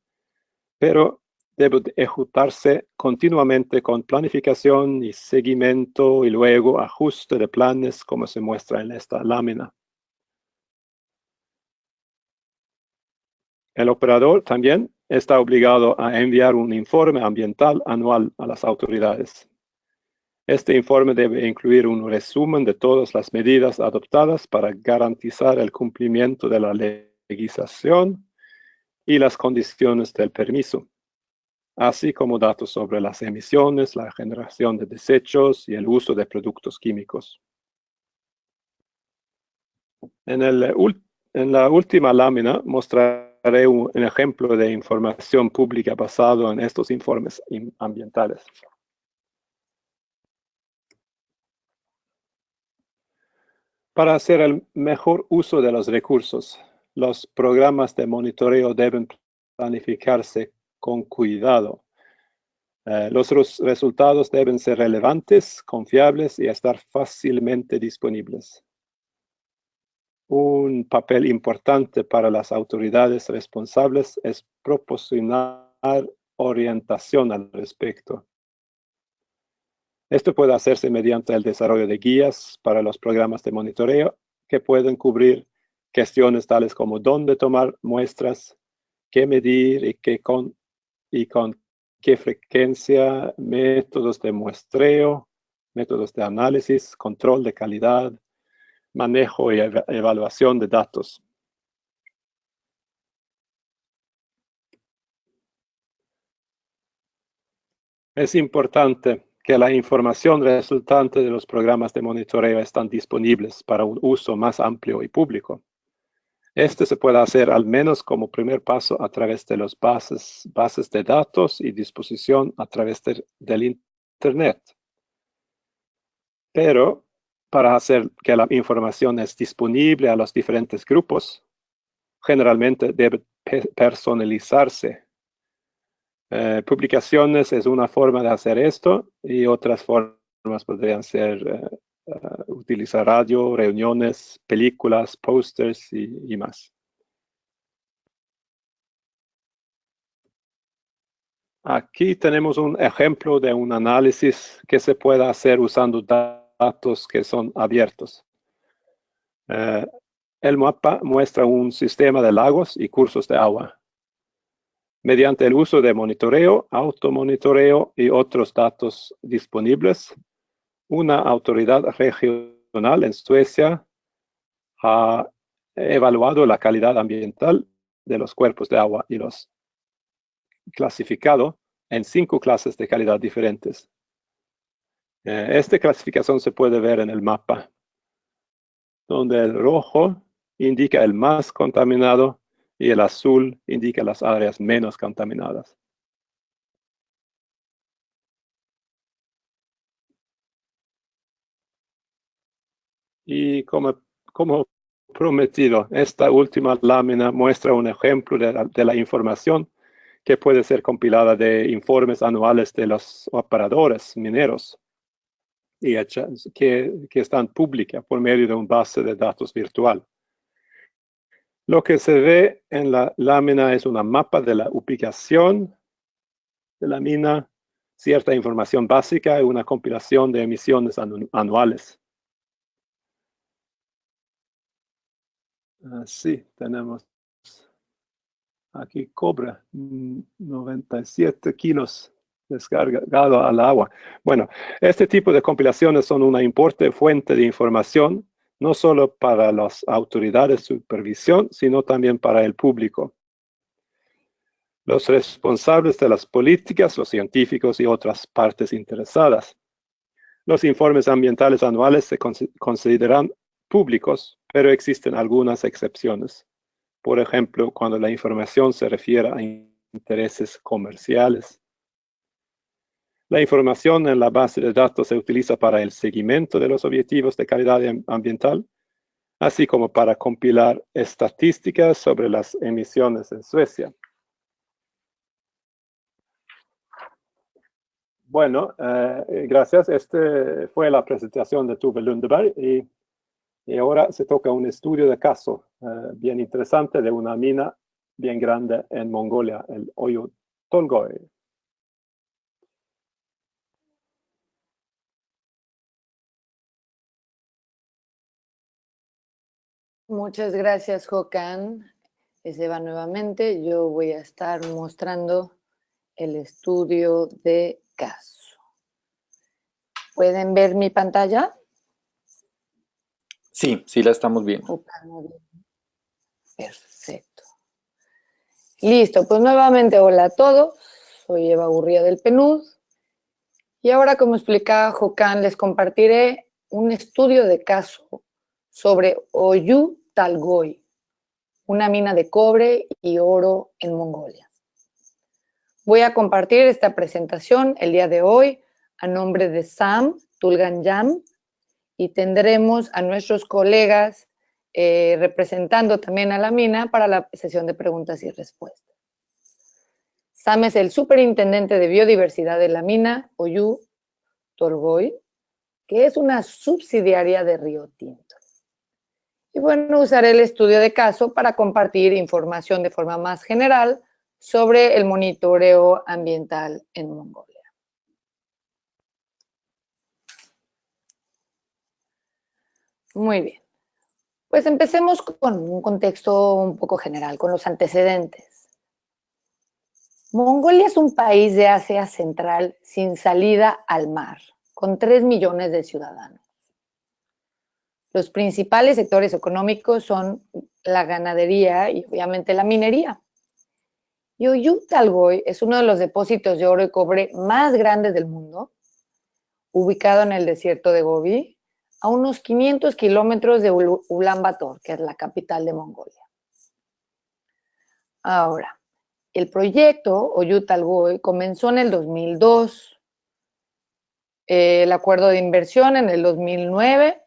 pero debe ejecutarse continuamente con planificación y seguimiento y luego ajuste de planes, como se muestra en esta lámina. El operador también está obligado a enviar un informe ambiental anual a las autoridades. Este informe debe incluir un resumen de todas las medidas adoptadas para garantizar el cumplimiento de la legislación y las condiciones del permiso, así como datos sobre las emisiones, la generación de desechos y el uso de productos químicos. En la última lámina mostraré un ejemplo de información pública basado en estos informes ambientales. Para hacer el mejor uso de los recursos, los programas de monitoreo deben planificarse con cuidado. Los resultados deben ser relevantes, confiables y estar fácilmente disponibles. Un papel importante para las autoridades responsables es proporcionar orientación al respecto. Esto puede hacerse mediante el desarrollo de guías para los programas de monitoreo que pueden cubrir cuestiones tales como dónde tomar muestras, qué medir y con qué frecuencia, métodos de muestreo, métodos de análisis, control de calidad, manejo y evaluación de datos. Es importante que la información resultante de los programas de monitoreo están disponibles para un uso más amplio y público. Este se puede hacer al menos como primer paso a través de las bases de datos y disposición a través del Internet. Pero para hacer que la información es disponible a los diferentes grupos, generalmente debe personalizarse. Publicaciones es una forma de hacer esto y otras formas podrían ser utilizar radio, reuniones, películas, pósters y más. Aquí tenemos un ejemplo de un análisis que se puede hacer usando datos que son abiertos. El mapa muestra un sistema de lagos y cursos de agua. Mediante el uso de monitoreo, automonitoreo y otros datos disponibles, una autoridad regional en Suecia ha evaluado la calidad ambiental de los cuerpos de agua y los clasificado en 5 clases de calidad diferentes. Esta clasificación se puede ver en el mapa, donde el rojo indica el más contaminado y el azul indica las áreas menos contaminadas. Y como prometido, esta última lámina muestra un ejemplo de la información que puede ser compilada de informes anuales de los operadores mineros y que están públicas por medio de una base de datos virtual. Lo que se ve en la lámina es una mapa de la ubicación de la mina, cierta información básica y una compilación de emisiones anuales. Sí, tenemos aquí cobre, 97 kilos descargado al agua. Bueno, este tipo de compilaciones son una importante fuente de información, no solo para las autoridades de supervisión, sino también para el público. Los responsables de las políticas, los científicos y otras partes interesadas. Los informes ambientales anuales se consideran públicos, pero existen algunas excepciones. Por ejemplo, cuando la información se refiere a intereses comerciales. La información en la base de datos se utiliza para el seguimiento de los objetivos de calidad ambiental, así como para compilar estadísticas sobre las emisiones en Suecia. Bueno, gracias. Esta fue la presentación de Tove Lundeberg y ahora se toca un estudio de caso bien interesante de una mina bien grande en Mongolia, el Oyu Tolgoi. Muchas gracias, Håkan. Se va nuevamente. Yo voy a estar mostrando el estudio de caso. ¿Pueden ver mi pantalla? Sí, sí la estamos viendo. Perfecto. Listo, pues nuevamente hola a todos. Soy Eva Gurría del PNUD. Y ahora, como explicaba Håkan, les compartiré un estudio de caso sobre Oyu Tolgoi, una mina de cobre y oro en Mongolia. Voy a compartir esta presentación el día de hoy a nombre de Sam Tulganyam y tendremos a nuestros colegas representando también a la mina para la sesión de preguntas y respuestas. Sam es el superintendente de biodiversidad de la mina Oyu Tolgoi, que es una subsidiaria de Río Tinto. Y bueno, usaré el estudio de caso para compartir información de forma más general sobre el monitoreo ambiental en Mongolia. Muy bien. Pues empecemos con un contexto un poco general, con los antecedentes. Mongolia es un país de Asia Central sin salida al mar, con 3 millones de ciudadanos. Los principales sectores económicos son la ganadería y obviamente la minería. Y Oyu Tolgoi es uno de los depósitos de oro y cobre más grandes del mundo, ubicado en el desierto de Gobi, a unos 500 kilómetros de Ulan Bator, que es la capital de Mongolia. Ahora, el proyecto Oyu Tolgoi comenzó en el 2002, el acuerdo de inversión en el 2009,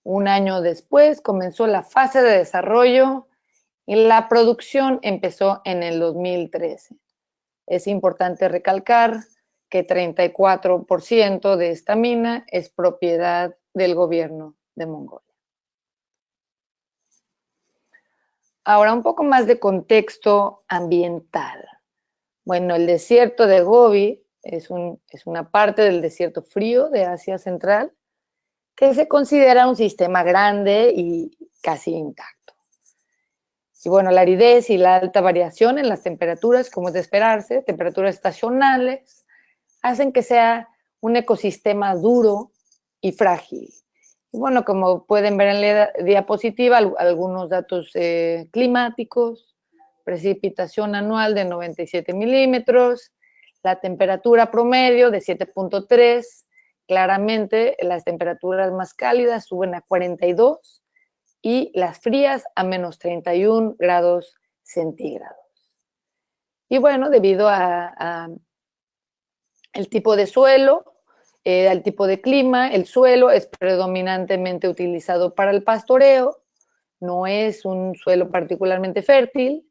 un año después comenzó la fase de desarrollo y la producción empezó en el 2013. Es importante recalcar que 34% de esta mina es propiedad del gobierno de Mongolia. Ahora, un poco más de contexto ambiental. Bueno, el desierto de Gobi es una parte del desierto frío de Asia Central que se considera un sistema grande y casi intacto. Y bueno, la aridez y la alta variación en las temperaturas, como es de esperarse, temperaturas estacionales, hacen que sea un ecosistema duro y frágil. Y bueno, como pueden ver en la diapositiva, algunos datos climáticos, precipitación anual de 97 milímetros, la temperatura promedio de 7.3, claramente las temperaturas más cálidas suben a 42 y las frías a menos 31 grados centígrados. Y bueno, debido al tipo de suelo, al tipo de clima, el suelo es predominantemente utilizado para el pastoreo, no es un suelo particularmente fértil,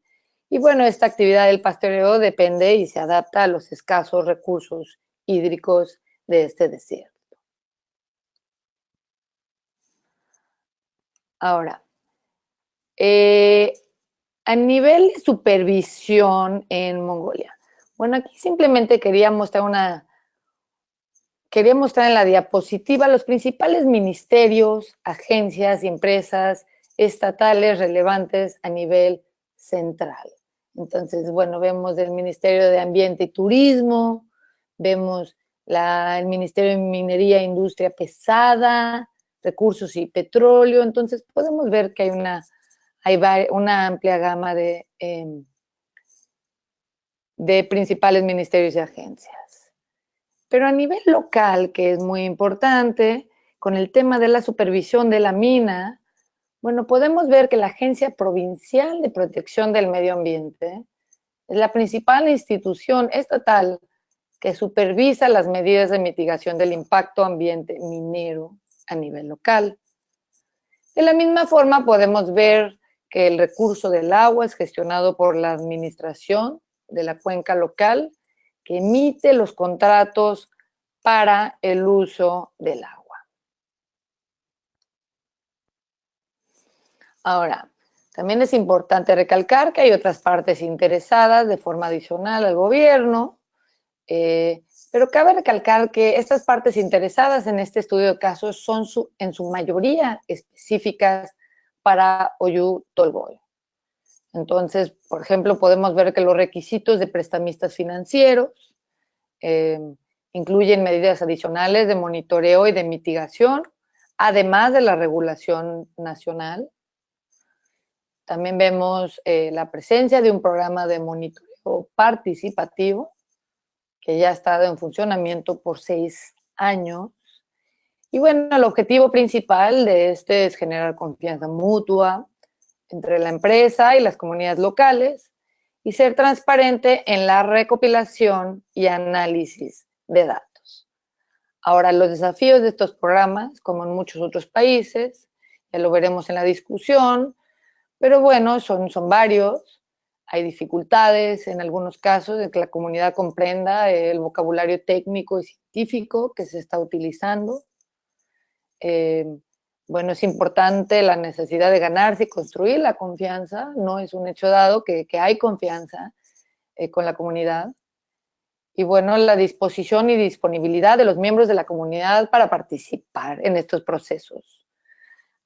y bueno, esta actividad del pastoreo depende y se adapta a los escasos recursos hídricos de este desierto. Ahora, a nivel de supervisión en Mongolia, bueno, aquí simplemente quería mostrar en la diapositiva los principales ministerios, agencias y empresas estatales relevantes a nivel central. Entonces, bueno, vemos el Ministerio de Ambiente y Turismo, vemos el Ministerio de Minería e Industria Pesada, Recursos y Petróleo. Entonces, podemos ver que hay una amplia gama de principales ministerios y agencias. Pero a nivel local, que es muy importante, con el tema de la supervisión de la mina, bueno, podemos ver que la Agencia Provincial de Protección del Medio Ambiente es la principal institución estatal que supervisa las medidas de mitigación del impacto ambiente minero a nivel local. De la misma forma, podemos ver que el recurso del agua es gestionado por la administración de la cuenca local, que emite los contratos para el uso del agua. Ahora, también es importante recalcar que hay otras partes interesadas de forma adicional al gobierno, pero cabe recalcar que estas partes interesadas en este estudio de casos son en su mayoría específicas para Oyu Tolgoi. Entonces, por ejemplo, podemos ver que los requisitos de prestamistas financieros incluyen medidas adicionales de monitoreo y de mitigación, además de la regulación nacional. También vemos la presencia de un programa de monitoreo participativo que ya ha estado en funcionamiento por 6 años. Y bueno, el objetivo principal de este es generar confianza mutua entre la empresa y las comunidades locales y ser transparente en la recopilación y análisis de datos. Ahora, los desafíos de estos programas, como en muchos otros países, ya lo veremos en la discusión, pero bueno, son varios. Hay dificultades en algunos casos de que la comunidad comprenda el vocabulario técnico y científico que se está utilizando. Bueno, es importante la necesidad de ganarse y construir la confianza. No es un hecho dado que hay confianza con la comunidad. Y bueno, la disposición y disponibilidad de los miembros de la comunidad para participar en estos procesos,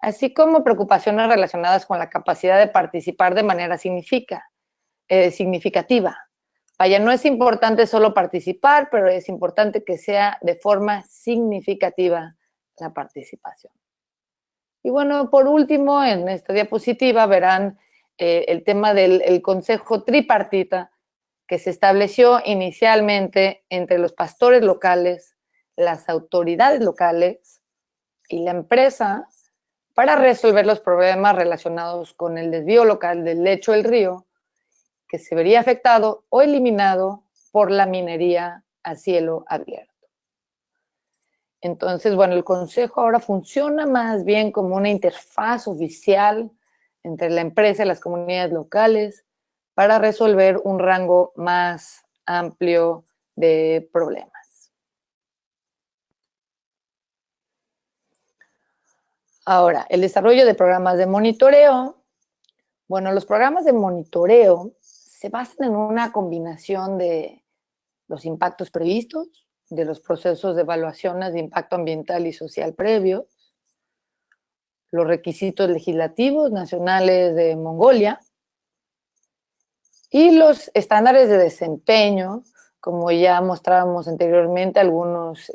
así como preocupaciones relacionadas con la capacidad de participar de manera significativa. Vaya, no es importante solo participar, pero es importante que sea de forma significativa la participación. Y bueno, por último, en esta diapositiva verán el tema del consejo tripartita que se estableció inicialmente entre los pastores locales, las autoridades locales y la empresa para resolver los problemas relacionados con el desvío local del lecho del río que se vería afectado o eliminado por la minería a cielo abierto. Entonces, bueno, el consejo ahora funciona más bien como una interfaz oficial entre la empresa y las comunidades locales para resolver un rango más amplio de problemas. Ahora, el desarrollo de programas de monitoreo. Bueno, los programas de monitoreo se basan en una combinación de los impactos previstos, de los procesos de evaluaciones de impacto ambiental y social previos, los requisitos legislativos nacionales de Mongolia y los estándares de desempeño, como ya mostrábamos anteriormente algunos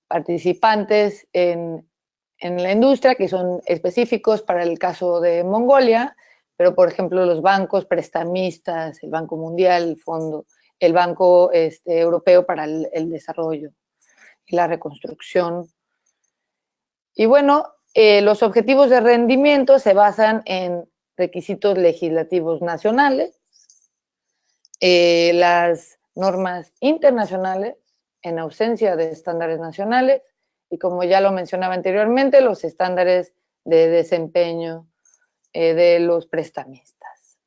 participantes en la industria, que son específicos para el caso de Mongolia, pero por ejemplo los bancos prestamistas, el Banco Mundial, el Banco Europeo para el Desarrollo y la Reconstrucción. Y bueno, los objetivos de rendimiento se basan en requisitos legislativos nacionales, las normas internacionales en ausencia de estándares nacionales y, como ya lo mencionaba anteriormente, los estándares de desempeño de los prestamistas.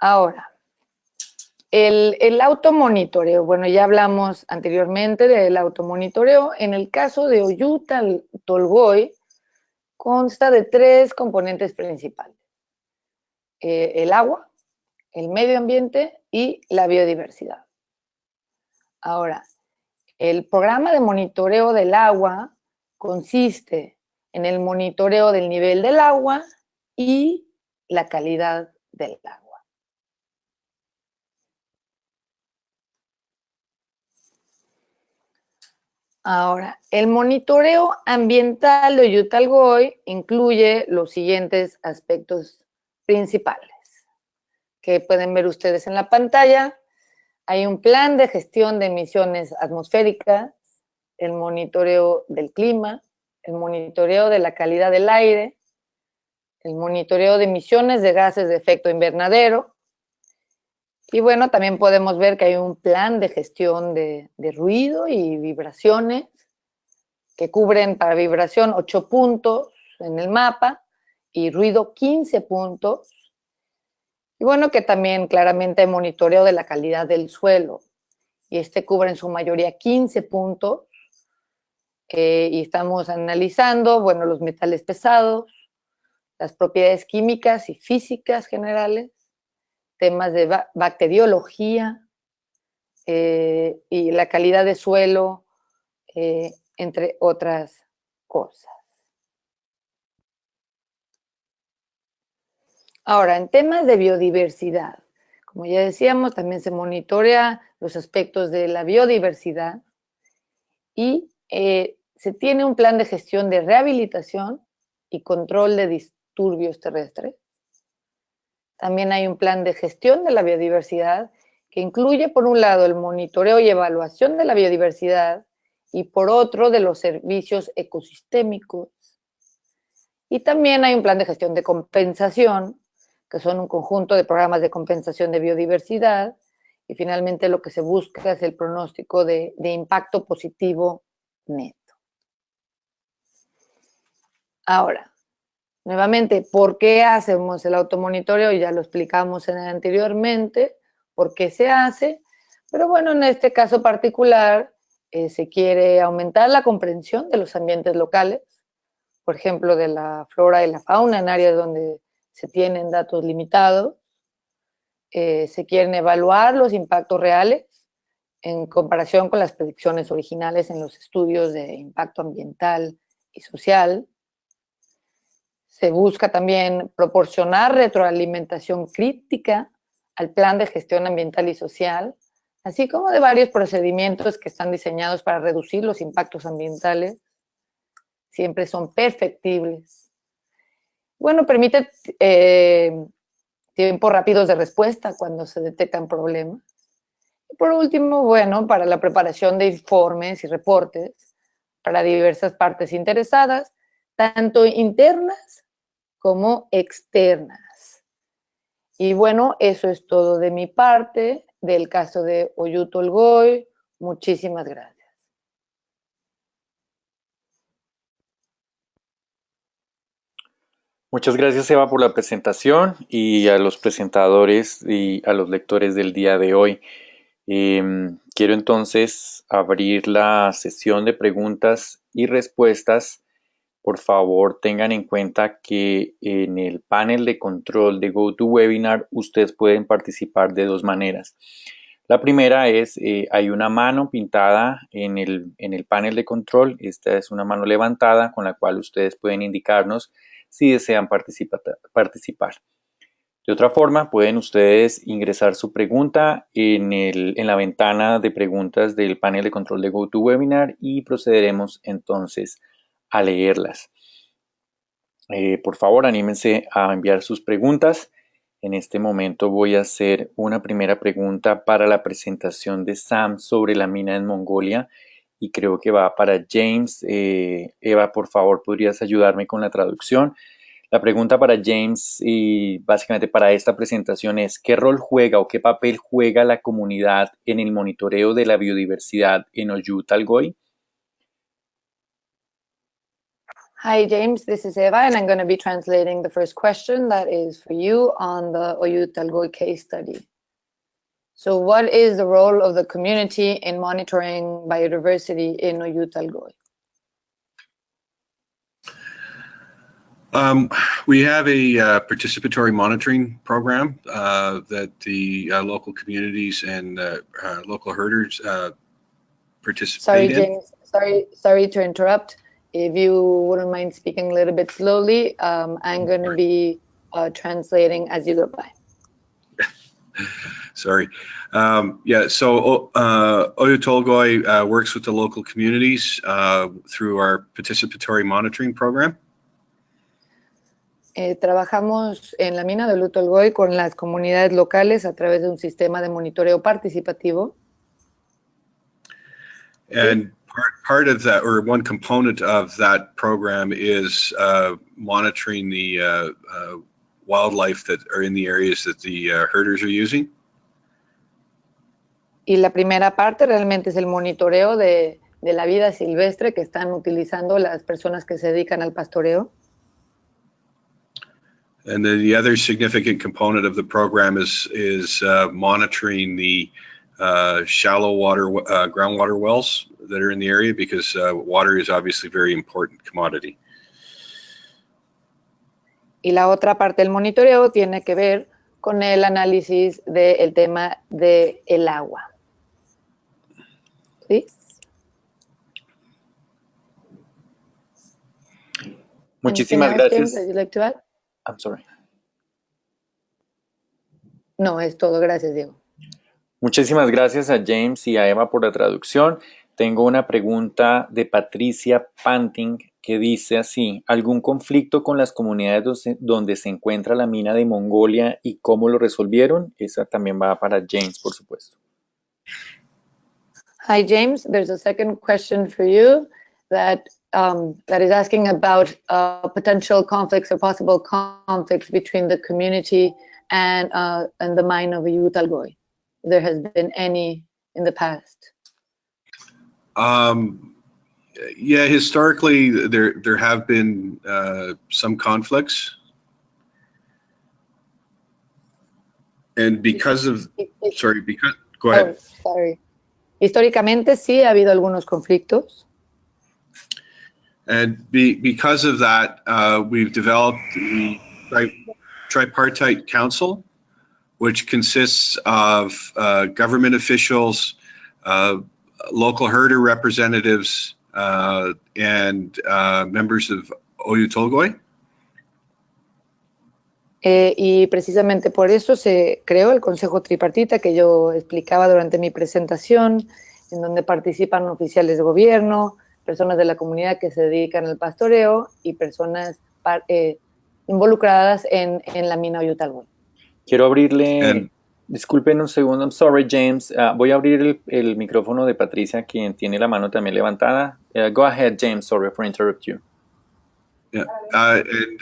Ahora, el automonitoreo. Bueno, ya hablamos anteriormente del automonitoreo. En el caso de Oyu Tolgoi, consta de 3 componentes principales: el agua, el medio ambiente y la biodiversidad. Ahora, el programa de monitoreo del agua consiste en el monitoreo del nivel del agua y la calidad del agua. Ahora, el monitoreo ambiental de Oyu Tolgoi incluye los siguientes aspectos principales que pueden ver ustedes en la pantalla. Hay un plan de gestión de emisiones atmosféricas, el monitoreo del clima, el monitoreo de la calidad del aire, el monitoreo de emisiones de gases de efecto invernadero, Y bueno, también podemos ver que hay un plan de gestión de ruido y vibraciones que cubren para vibración 8 puntos en el mapa y ruido 15 puntos. Y bueno, que también claramente hay monitoreo de la calidad del suelo. Y cubre en su mayoría 15 puntos. Y estamos analizando, bueno, los metales pesados, las propiedades químicas y físicas generales, temas de bacteriología y la calidad de suelo, entre otras cosas. Ahora, en temas de biodiversidad, como ya decíamos, también se monitorea los aspectos de la biodiversidad y se tiene un plan de gestión de rehabilitación y control de disturbios terrestres. También hay un plan de gestión de la biodiversidad que incluye, por un lado, el monitoreo y evaluación de la biodiversidad y, por otro, de los servicios ecosistémicos. Y también hay un plan de gestión de compensación, que son un conjunto de programas de compensación de biodiversidad, y finalmente lo que se busca es el pronóstico de impacto positivo neto. Ahora, nuevamente, ¿por qué hacemos el automonitoreo? Ya lo explicamos anteriormente, por qué se hace, pero bueno, en este caso particular se quiere aumentar la comprensión de los ambientes locales, por ejemplo, de la flora y la fauna en áreas donde se tienen datos limitados. Se quieren evaluar los impactos reales en comparación con las predicciones originales en los estudios de impacto ambiental y social. Se busca también proporcionar retroalimentación crítica al plan de gestión ambiental y social, así como de varios procedimientos que están diseñados para reducir los impactos ambientales. Siempre son perfectibles. Bueno, permite tiempos rápidos de respuesta cuando se detectan problemas. Y por último, bueno, para la preparación de informes y reportes para diversas partes interesadas, tanto internas como externas. Y bueno, eso es todo de mi parte del caso de Oyu Tolgoi. Muchísimas gracias. Muchas gracias, Eva, por la presentación y a los presentadores y a los lectores del día de hoy. Quiero entonces abrir la sesión de preguntas y respuestas. Por favor, tengan en cuenta que en el panel de control de GoToWebinar ustedes pueden participar de dos maneras. La primera es, hay una mano pintada en el panel de control. Esta es una mano levantada con la cual ustedes pueden indicarnos si desean participar. De otra forma, pueden ustedes ingresar su pregunta en la ventana de preguntas del panel de control de GoToWebinar y procederemos entonces a leerlas. Por favor, anímense a enviar sus preguntas. En este momento voy a hacer una primera pregunta para la presentación de Sam sobre la mina en Mongolia y creo que va para James. Eva, por favor, ¿podrías ayudarme con la traducción? La pregunta para James y básicamente para esta presentación es ¿qué rol juega o qué papel juega la comunidad en el monitoreo de la biodiversidad en Oyu Tolgoi? Hi, James. This is Eva, and I'm going to be translating the first question that is for you on the Oyu Tolgoi case study. So what is the role of the community in monitoring biodiversity in Oyu Tolgoi? We have a participatory monitoring program that the local communities and local herders participate in. Sorry, James. Sorry to interrupt. If you wouldn't mind speaking a little bit slowly, I'm going to be translating as you go by. Sorry. So Oyu Tolgoi works with the local communities through our participatory monitoring program. Trabajamos en la mina de Oyu Tolgoi con las comunidades locales a través de un sistema de monitoreo participativo. And part of that, or one component of that program, is monitoring the wildlife that are in the areas that the herders are using. Y la primera parte realmente es el monitoreo de la vida silvestre que están utilizando las personas que se dedican al pastoreo. And then the other significant component of the program is monitoring the shallow water groundwater wells that are in the area, because water is obviously a very important commodity. Y la otra parte del monitoreo tiene que ver con el análisis del tema del agua. ¿Sí? Muchísimas Anything else, gracias. James, that you'd like to add? I'm sorry. No, es todo. Gracias, Diego. Muchísimas gracias a James y a Eva por la traducción. Tengo una pregunta de Patricia Panting que dice así: ¿algún conflicto con las comunidades donde se encuentra la mina de Mongolia y cómo lo resolvieron? Esa también va para James, por supuesto. Hi, James. There's a second question for you that is asking about potential conflicts or possible conflicts between the community and the mine of Yutalgoy. There has been any in the past? Yeah, historically there have been some conflicts, and because of go ahead. Oh, sorry. Históricamente sí ha habido algunos conflictos. And because of that, we've developed the Tripartite Council, which consists of government officials, local herder representatives, and members of Oyu Tolgoi. Y precisamente por eso se creó el Consejo Tripartita que yo explicaba durante mi presentación, en donde participan oficiales de gobierno, personas de la comunidad que se dedican al pastoreo y personas involucradas en la mina Oyu Tolgoi. Quiero abrirle, disculpen un segundo, I'm sorry James, voy a abrir el micrófono de Patricia, quien tiene la mano también levantada. Go ahead James, sorry for interrupting you. Yeah, and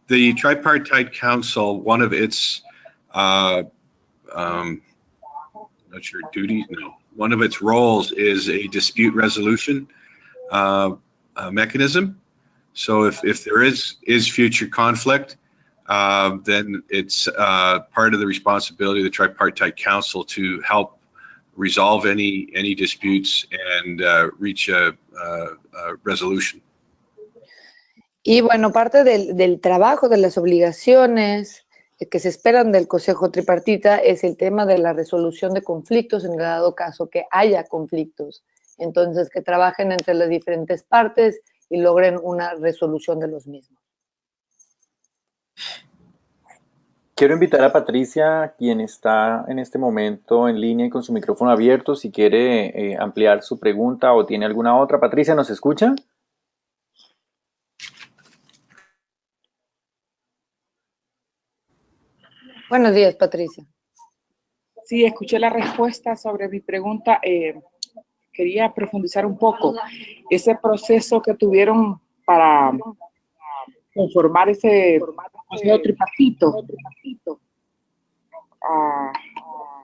the Tripartite Council, one of its, not sure duties, no, one of its roles is a dispute resolution mechanism. So if there is future conflict, then it's part of the responsibility of the Tripartite Council to help resolve any disputes and reach a resolution. Y bueno, parte del trabajo, de las obligaciones que se esperan del Consejo Tripartita es el tema de la resolución de conflictos en el dado caso que haya conflictos. Entonces, que trabajen entre las diferentes partes y logren una resolución de los mismos. Quiero invitar a Patricia, quien está en este momento en línea y con su micrófono abierto, si quiere ampliar su pregunta o tiene alguna otra. Patricia, ¿nos escucha? Buenos días, Patricia. Sí, escuché la respuesta sobre mi pregunta. Quería profundizar un poco. Ese proceso que tuvieron para conformar ese consejo tripartito.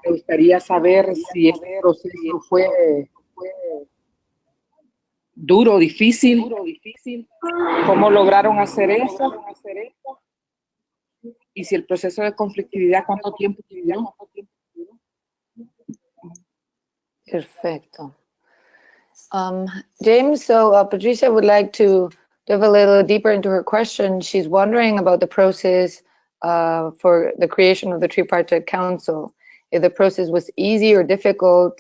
Me gustaría saber si ese proceso fue duro, difícil. ¿Cómo lograron hacer eso? Y si el proceso de conflictividad, ¿cuánto tiempo tuvieron? Perfecto. James, so Patricia would like to dive a little deeper into her question. She's wondering about the process for the creation of the Tripartite Council. If the process was easy or difficult,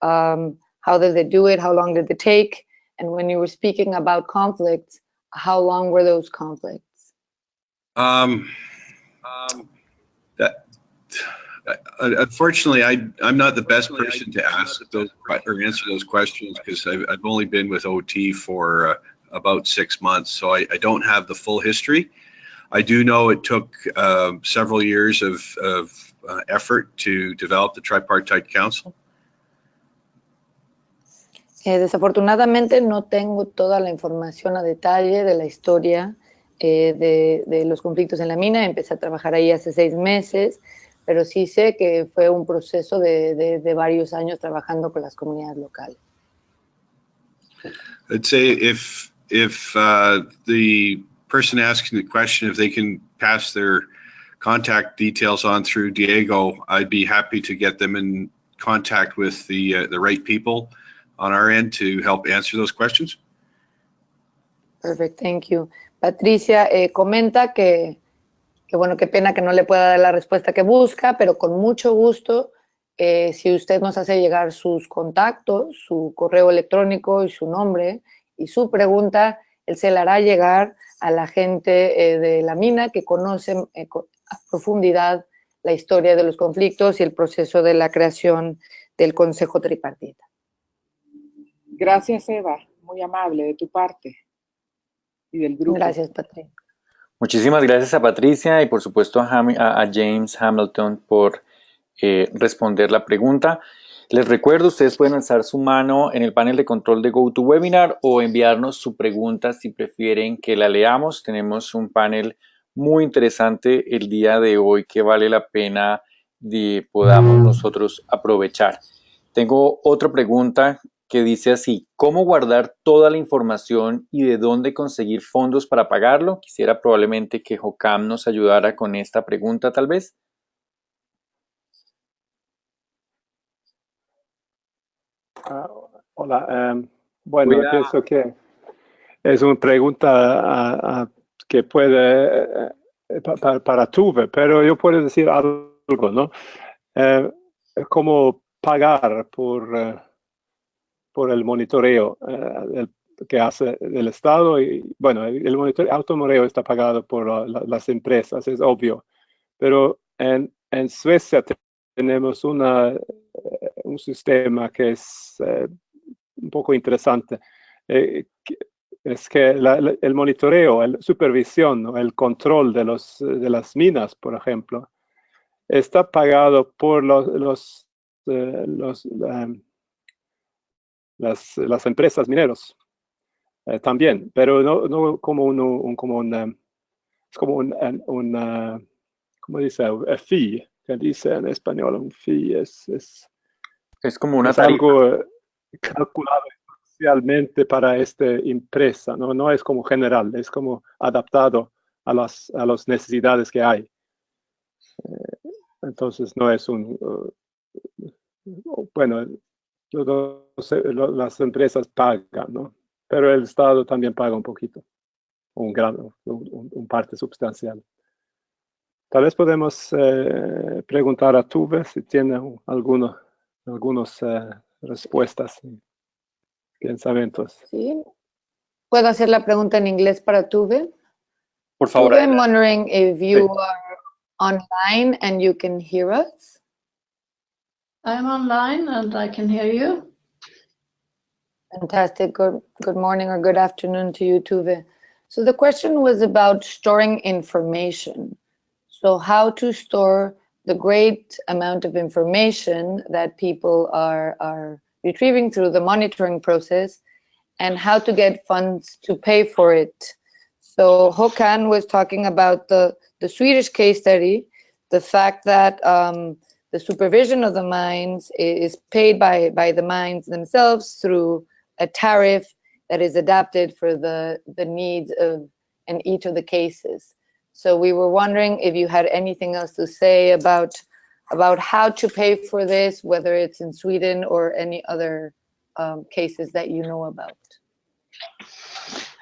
how did they do it? How long did it take? And when you were speaking about conflicts, how long were those conflicts? Unfortunately, I'm not the best person to ask those or answer those questions, because I've only been with OT for about 6 months, so I don't have the full history. I do know it took several years of effort to develop the Tripartite Council. Desafortunadamente no tengo toda la información a detalle de la historia de los conflictos en la mina. Empecé a trabajar ahí hace 6 meses, pero sí sé que fue un proceso de varios años trabajando con las comunidades locales. I'd say if the person asking the question, if they can pass their contact details on through Diego, I'd be happy to get them in contact with the right people on our end to help answer those questions. Perfect, thank you. Patricia comenta que bueno, qué pena que no le pueda dar la respuesta que busca, pero con mucho gusto, si usted nos hace llegar sus contactos, su correo electrónico y su nombre y su pregunta, él se la hará llegar a la gente de la mina que conoce a profundidad la historia de los conflictos y el proceso de la creación del Consejo Tripartita. Gracias, Eva. Muy amable de tu parte y del grupo. Gracias, Patricia. Muchísimas gracias a Patricia y por supuesto a James Hamilton por responder la pregunta. Les recuerdo, ustedes pueden alzar su mano en el panel de control de GoToWebinar o enviarnos su pregunta si prefieren que la leamos. Tenemos un panel muy interesante el día de hoy que vale la pena de podamos nosotros aprovechar. Tengo otra pregunta que dice así: ¿cómo guardar toda la información y de dónde conseguir fondos para pagarlo? Quisiera probablemente que Jocam nos ayudara con esta pregunta, tal vez. Hola, bueno, pienso que es una pregunta que puede para Tuve, pero yo puedo decir algo, ¿no? ¿Cómo pagar por el monitoreo que hace el Estado? Y bueno, el automonitoreo está pagado por las empresas, es obvio, pero en Suecia tenemos un sistema que es un poco interesante. Es que el monitoreo, la supervisión, ¿no? El control de las minas, por ejemplo, está pagado por las empresas mineros también, pero no como es como ¿cómo dice? A fee, que dice en español, un fee es como una es tarifa. algo calculado especialmente para esta empresa, no es como general, es como adaptado a las necesidades que hay. Entonces no es bueno, las empresas pagan, ¿no? Pero el Estado también paga un poquito, un parte sustancial. Tal vez podemos preguntar a Tuve si tiene algunas respuestas y pensamientos. Sí. ¿Puedo hacer la pregunta en inglés para Tuve? Por favor. Tuve, I'm wondering if you are online and you can hear us. I'm online and I can hear you. Fantastic. Good morning or good afternoon to you, Tuve. So the question was about storing information. So how to store the great amount of information that people are retrieving through the monitoring process, and how to get funds to pay for it. So Håkan was talking about the Swedish case study, the fact that the supervision of the mines is paid by the mines themselves through a tariff that is adapted for the needs of in each of the cases. So we were wondering if you had anything else to say about how to pay for this, whether it's in Sweden or any other cases that you know about.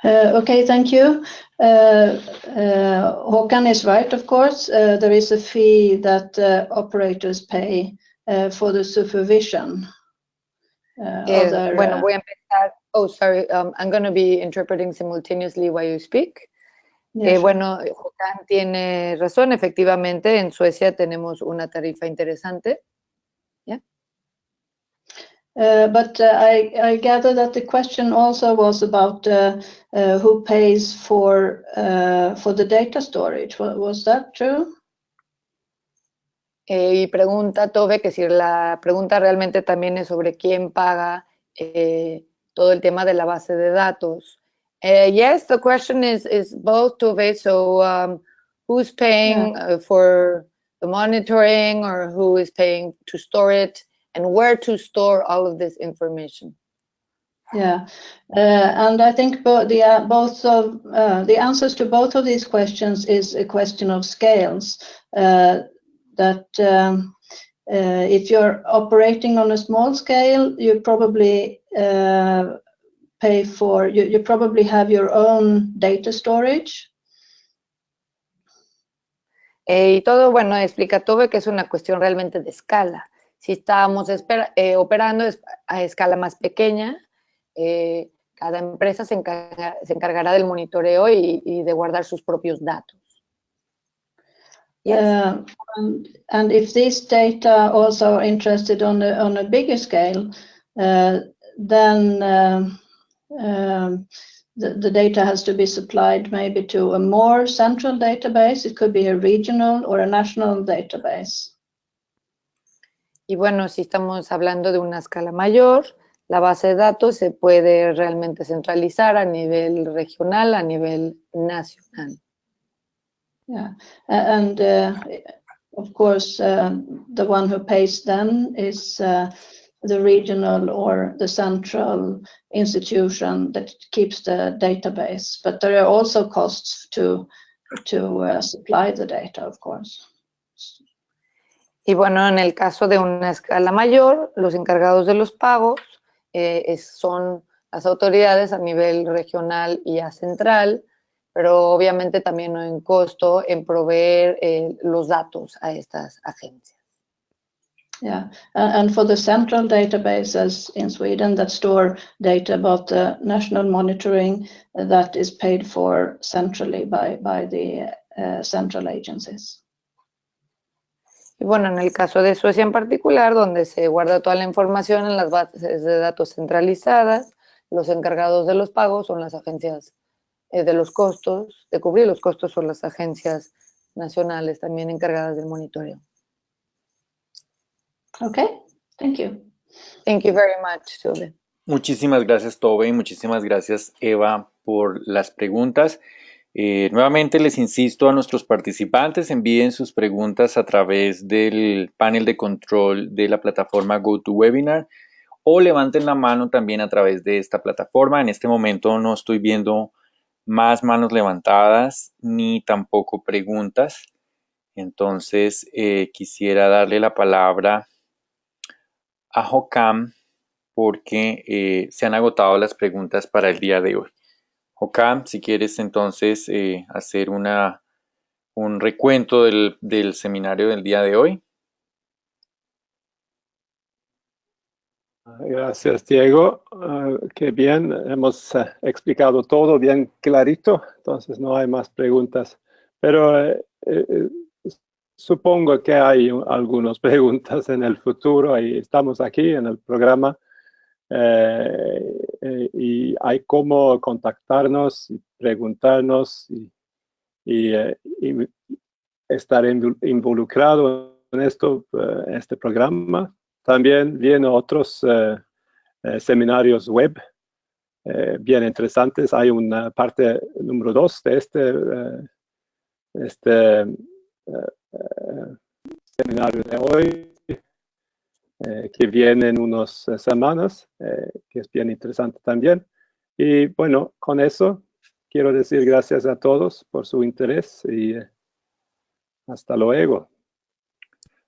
Okay, thank you. Håkan is right, of course. There is a fee that operators pay for the supervision. Bueno, voy a empezar. Oh, sorry. I'm going to be interpreting simultaneously while you speak. Yeah, sure. Bueno, Håkan tiene razón. Efectivamente, en Suecia tenemos una tarifa interesante. Yeah. But I gather that the question also was about who pays for the data storage. Was that true? Y pregunta Tove que si la pregunta realmente también es sobre quién paga todo el tema de la base de datos. Yes, the question is both, Tove. So who's paying for the monitoring or who is paying to store it, and where to store all of this information? Yeah, and I think the answers to both of these questions is a question of scales. If you're operating on a small scale, you probably pay for, you probably have your own data storage. Y todo, bueno, explica todo que es una cuestión realmente de escala. Si estábamos operando a escala más pequeña, cada empresa se encargará del monitoreo y de guardar sus propios datos. Yes. And if these data also are interested on a bigger scale, then the data has to be supplied maybe to a more central database. It could be a regional or a national database. Y bueno, si estamos hablando de una escala mayor, la base de datos se puede realmente centralizar a nivel regional, a nivel nacional. Yeah, and of course, the one who pays then is the regional or the central institution that keeps the database. But there are also costs to supply the data, of course. Y bueno, en el caso de una escala mayor, los encargados de los pagos son las autoridades a nivel regional y a central, pero obviamente también hay un costo en proveer los datos a estas agencias. Yeah, and for the central databases in Sweden that store data about the national monitoring, that is paid for centrally by the central agencies. Y bueno, en el caso de Suecia en particular, donde se guarda toda la información en las bases de datos centralizadas, los encargados de los pagos son las agencias de los costos, de cubrir los costos son las agencias nacionales también encargadas del monitoreo. Okay, thank you. Thank you very much, Tove. Muchísimas gracias, Tove, y muchísimas gracias, Eva, por las preguntas. Nuevamente les insisto a nuestros participantes, envíen sus preguntas a través del panel de control de la plataforma GoToWebinar o levanten la mano también a través de esta plataforma. En este momento no estoy viendo más manos levantadas ni tampoco preguntas. Entonces quisiera darle la palabra a Håkan porque se han agotado las preguntas para el día de hoy. Håkan, si quieres entonces hacer un recuento del seminario del día de hoy. Gracias, Diego. Qué bien, hemos explicado todo bien clarito, entonces no hay más preguntas. Pero supongo que hay algunas preguntas en el futuro y estamos aquí en el programa. Y hay cómo contactarnos y preguntarnos y estar involucrado en este programa. También vienen otros seminarios web bien interesantes. Hay una parte número 2 de este seminario de hoy. Que viene en unas semanas, que es bien interesante también. Y bueno, con eso quiero decir gracias a todos por su interés y hasta luego.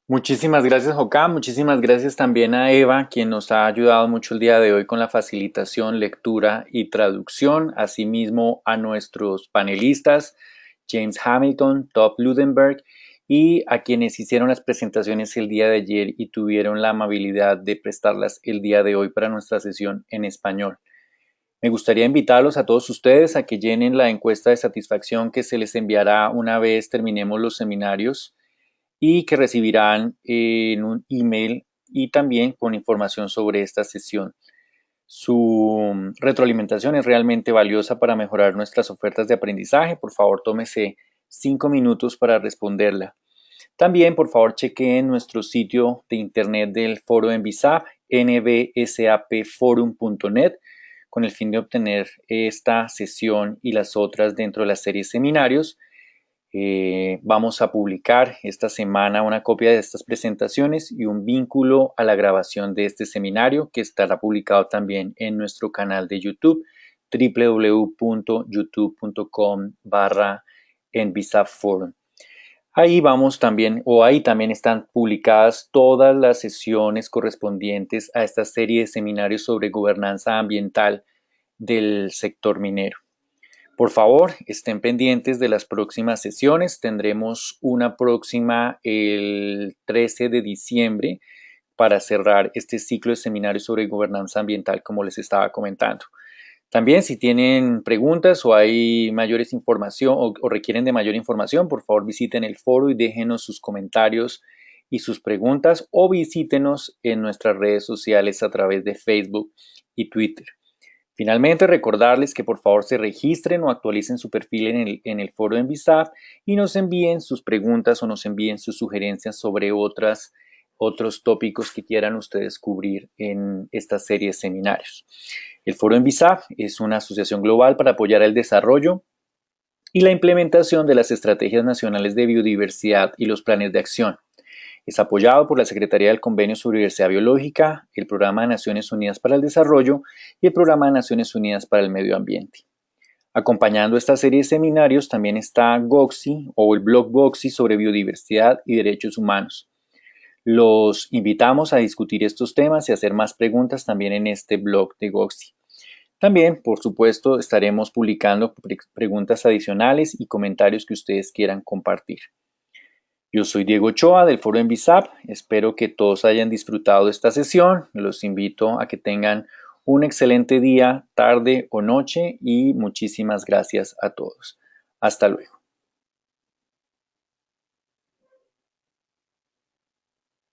Muchísimas gracias, Håkan. Muchísimas gracias también a Eva, quien nos ha ayudado mucho el día de hoy con la facilitación, lectura y traducción. Asimismo a nuestros panelistas, James Hamilton, Tove Ludenberg, y a quienes hicieron las presentaciones el día de ayer y tuvieron la amabilidad de prestarlas el día de hoy para nuestra sesión en español. Me gustaría invitarlos a todos ustedes a que llenen la encuesta de satisfacción que se les enviará una vez terminemos los seminarios y que recibirán en un email y también con información sobre esta sesión. Su retroalimentación es realmente valiosa para mejorar nuestras ofertas de aprendizaje. Por favor, tómese 5 minutos para responderla. También, por favor, chequeen nuestro sitio de internet del foro NBSAP, nbsapforum.net, con el fin de obtener esta sesión y las otras dentro de la serie de seminarios. Vamos a publicar esta semana una copia de estas presentaciones y un vínculo a la grabación de este seminario que estará publicado también en nuestro canal de YouTube, www.youtube.com/NBSAP Forum. Ahí también están publicadas todas las sesiones correspondientes a esta serie de seminarios sobre gobernanza ambiental del sector minero. Por favor, estén pendientes de las próximas sesiones. Tendremos una próxima el 13 de diciembre para cerrar este ciclo de seminarios sobre gobernanza ambiental, como les estaba comentando. También, si tienen preguntas o hay mayores información o requieren de mayor información, por favor visiten el foro y déjenos sus comentarios y sus preguntas, o visítenos en nuestras redes sociales a través de Facebook y Twitter. Finalmente, recordarles que por favor se registren o actualicen su perfil en el foro de NBSAP y nos envíen sus preguntas o nos envíen sus sugerencias sobre otros tópicos que quieran ustedes cubrir en esta serie de seminarios. El foro NBSAP es una asociación global para apoyar el desarrollo y la implementación de las estrategias nacionales de biodiversidad y los planes de acción. Es apoyado por la Secretaría del Convenio sobre Diversidad Biológica, el Programa de Naciones Unidas para el Desarrollo y el Programa de Naciones Unidas para el Medio Ambiente. Acompañando esta serie de seminarios también está GOXI o el blog GOXI sobre biodiversidad y derechos humanos. Los invitamos a discutir estos temas y a hacer más preguntas también en este blog de GOXI. También, por supuesto, estaremos publicando preguntas adicionales y comentarios que ustedes quieran compartir. Yo soy Diego Ochoa del foro NBSAP. Espero que todos hayan disfrutado de esta sesión. Los invito a que tengan un excelente día, tarde o noche y muchísimas gracias a todos. Hasta luego.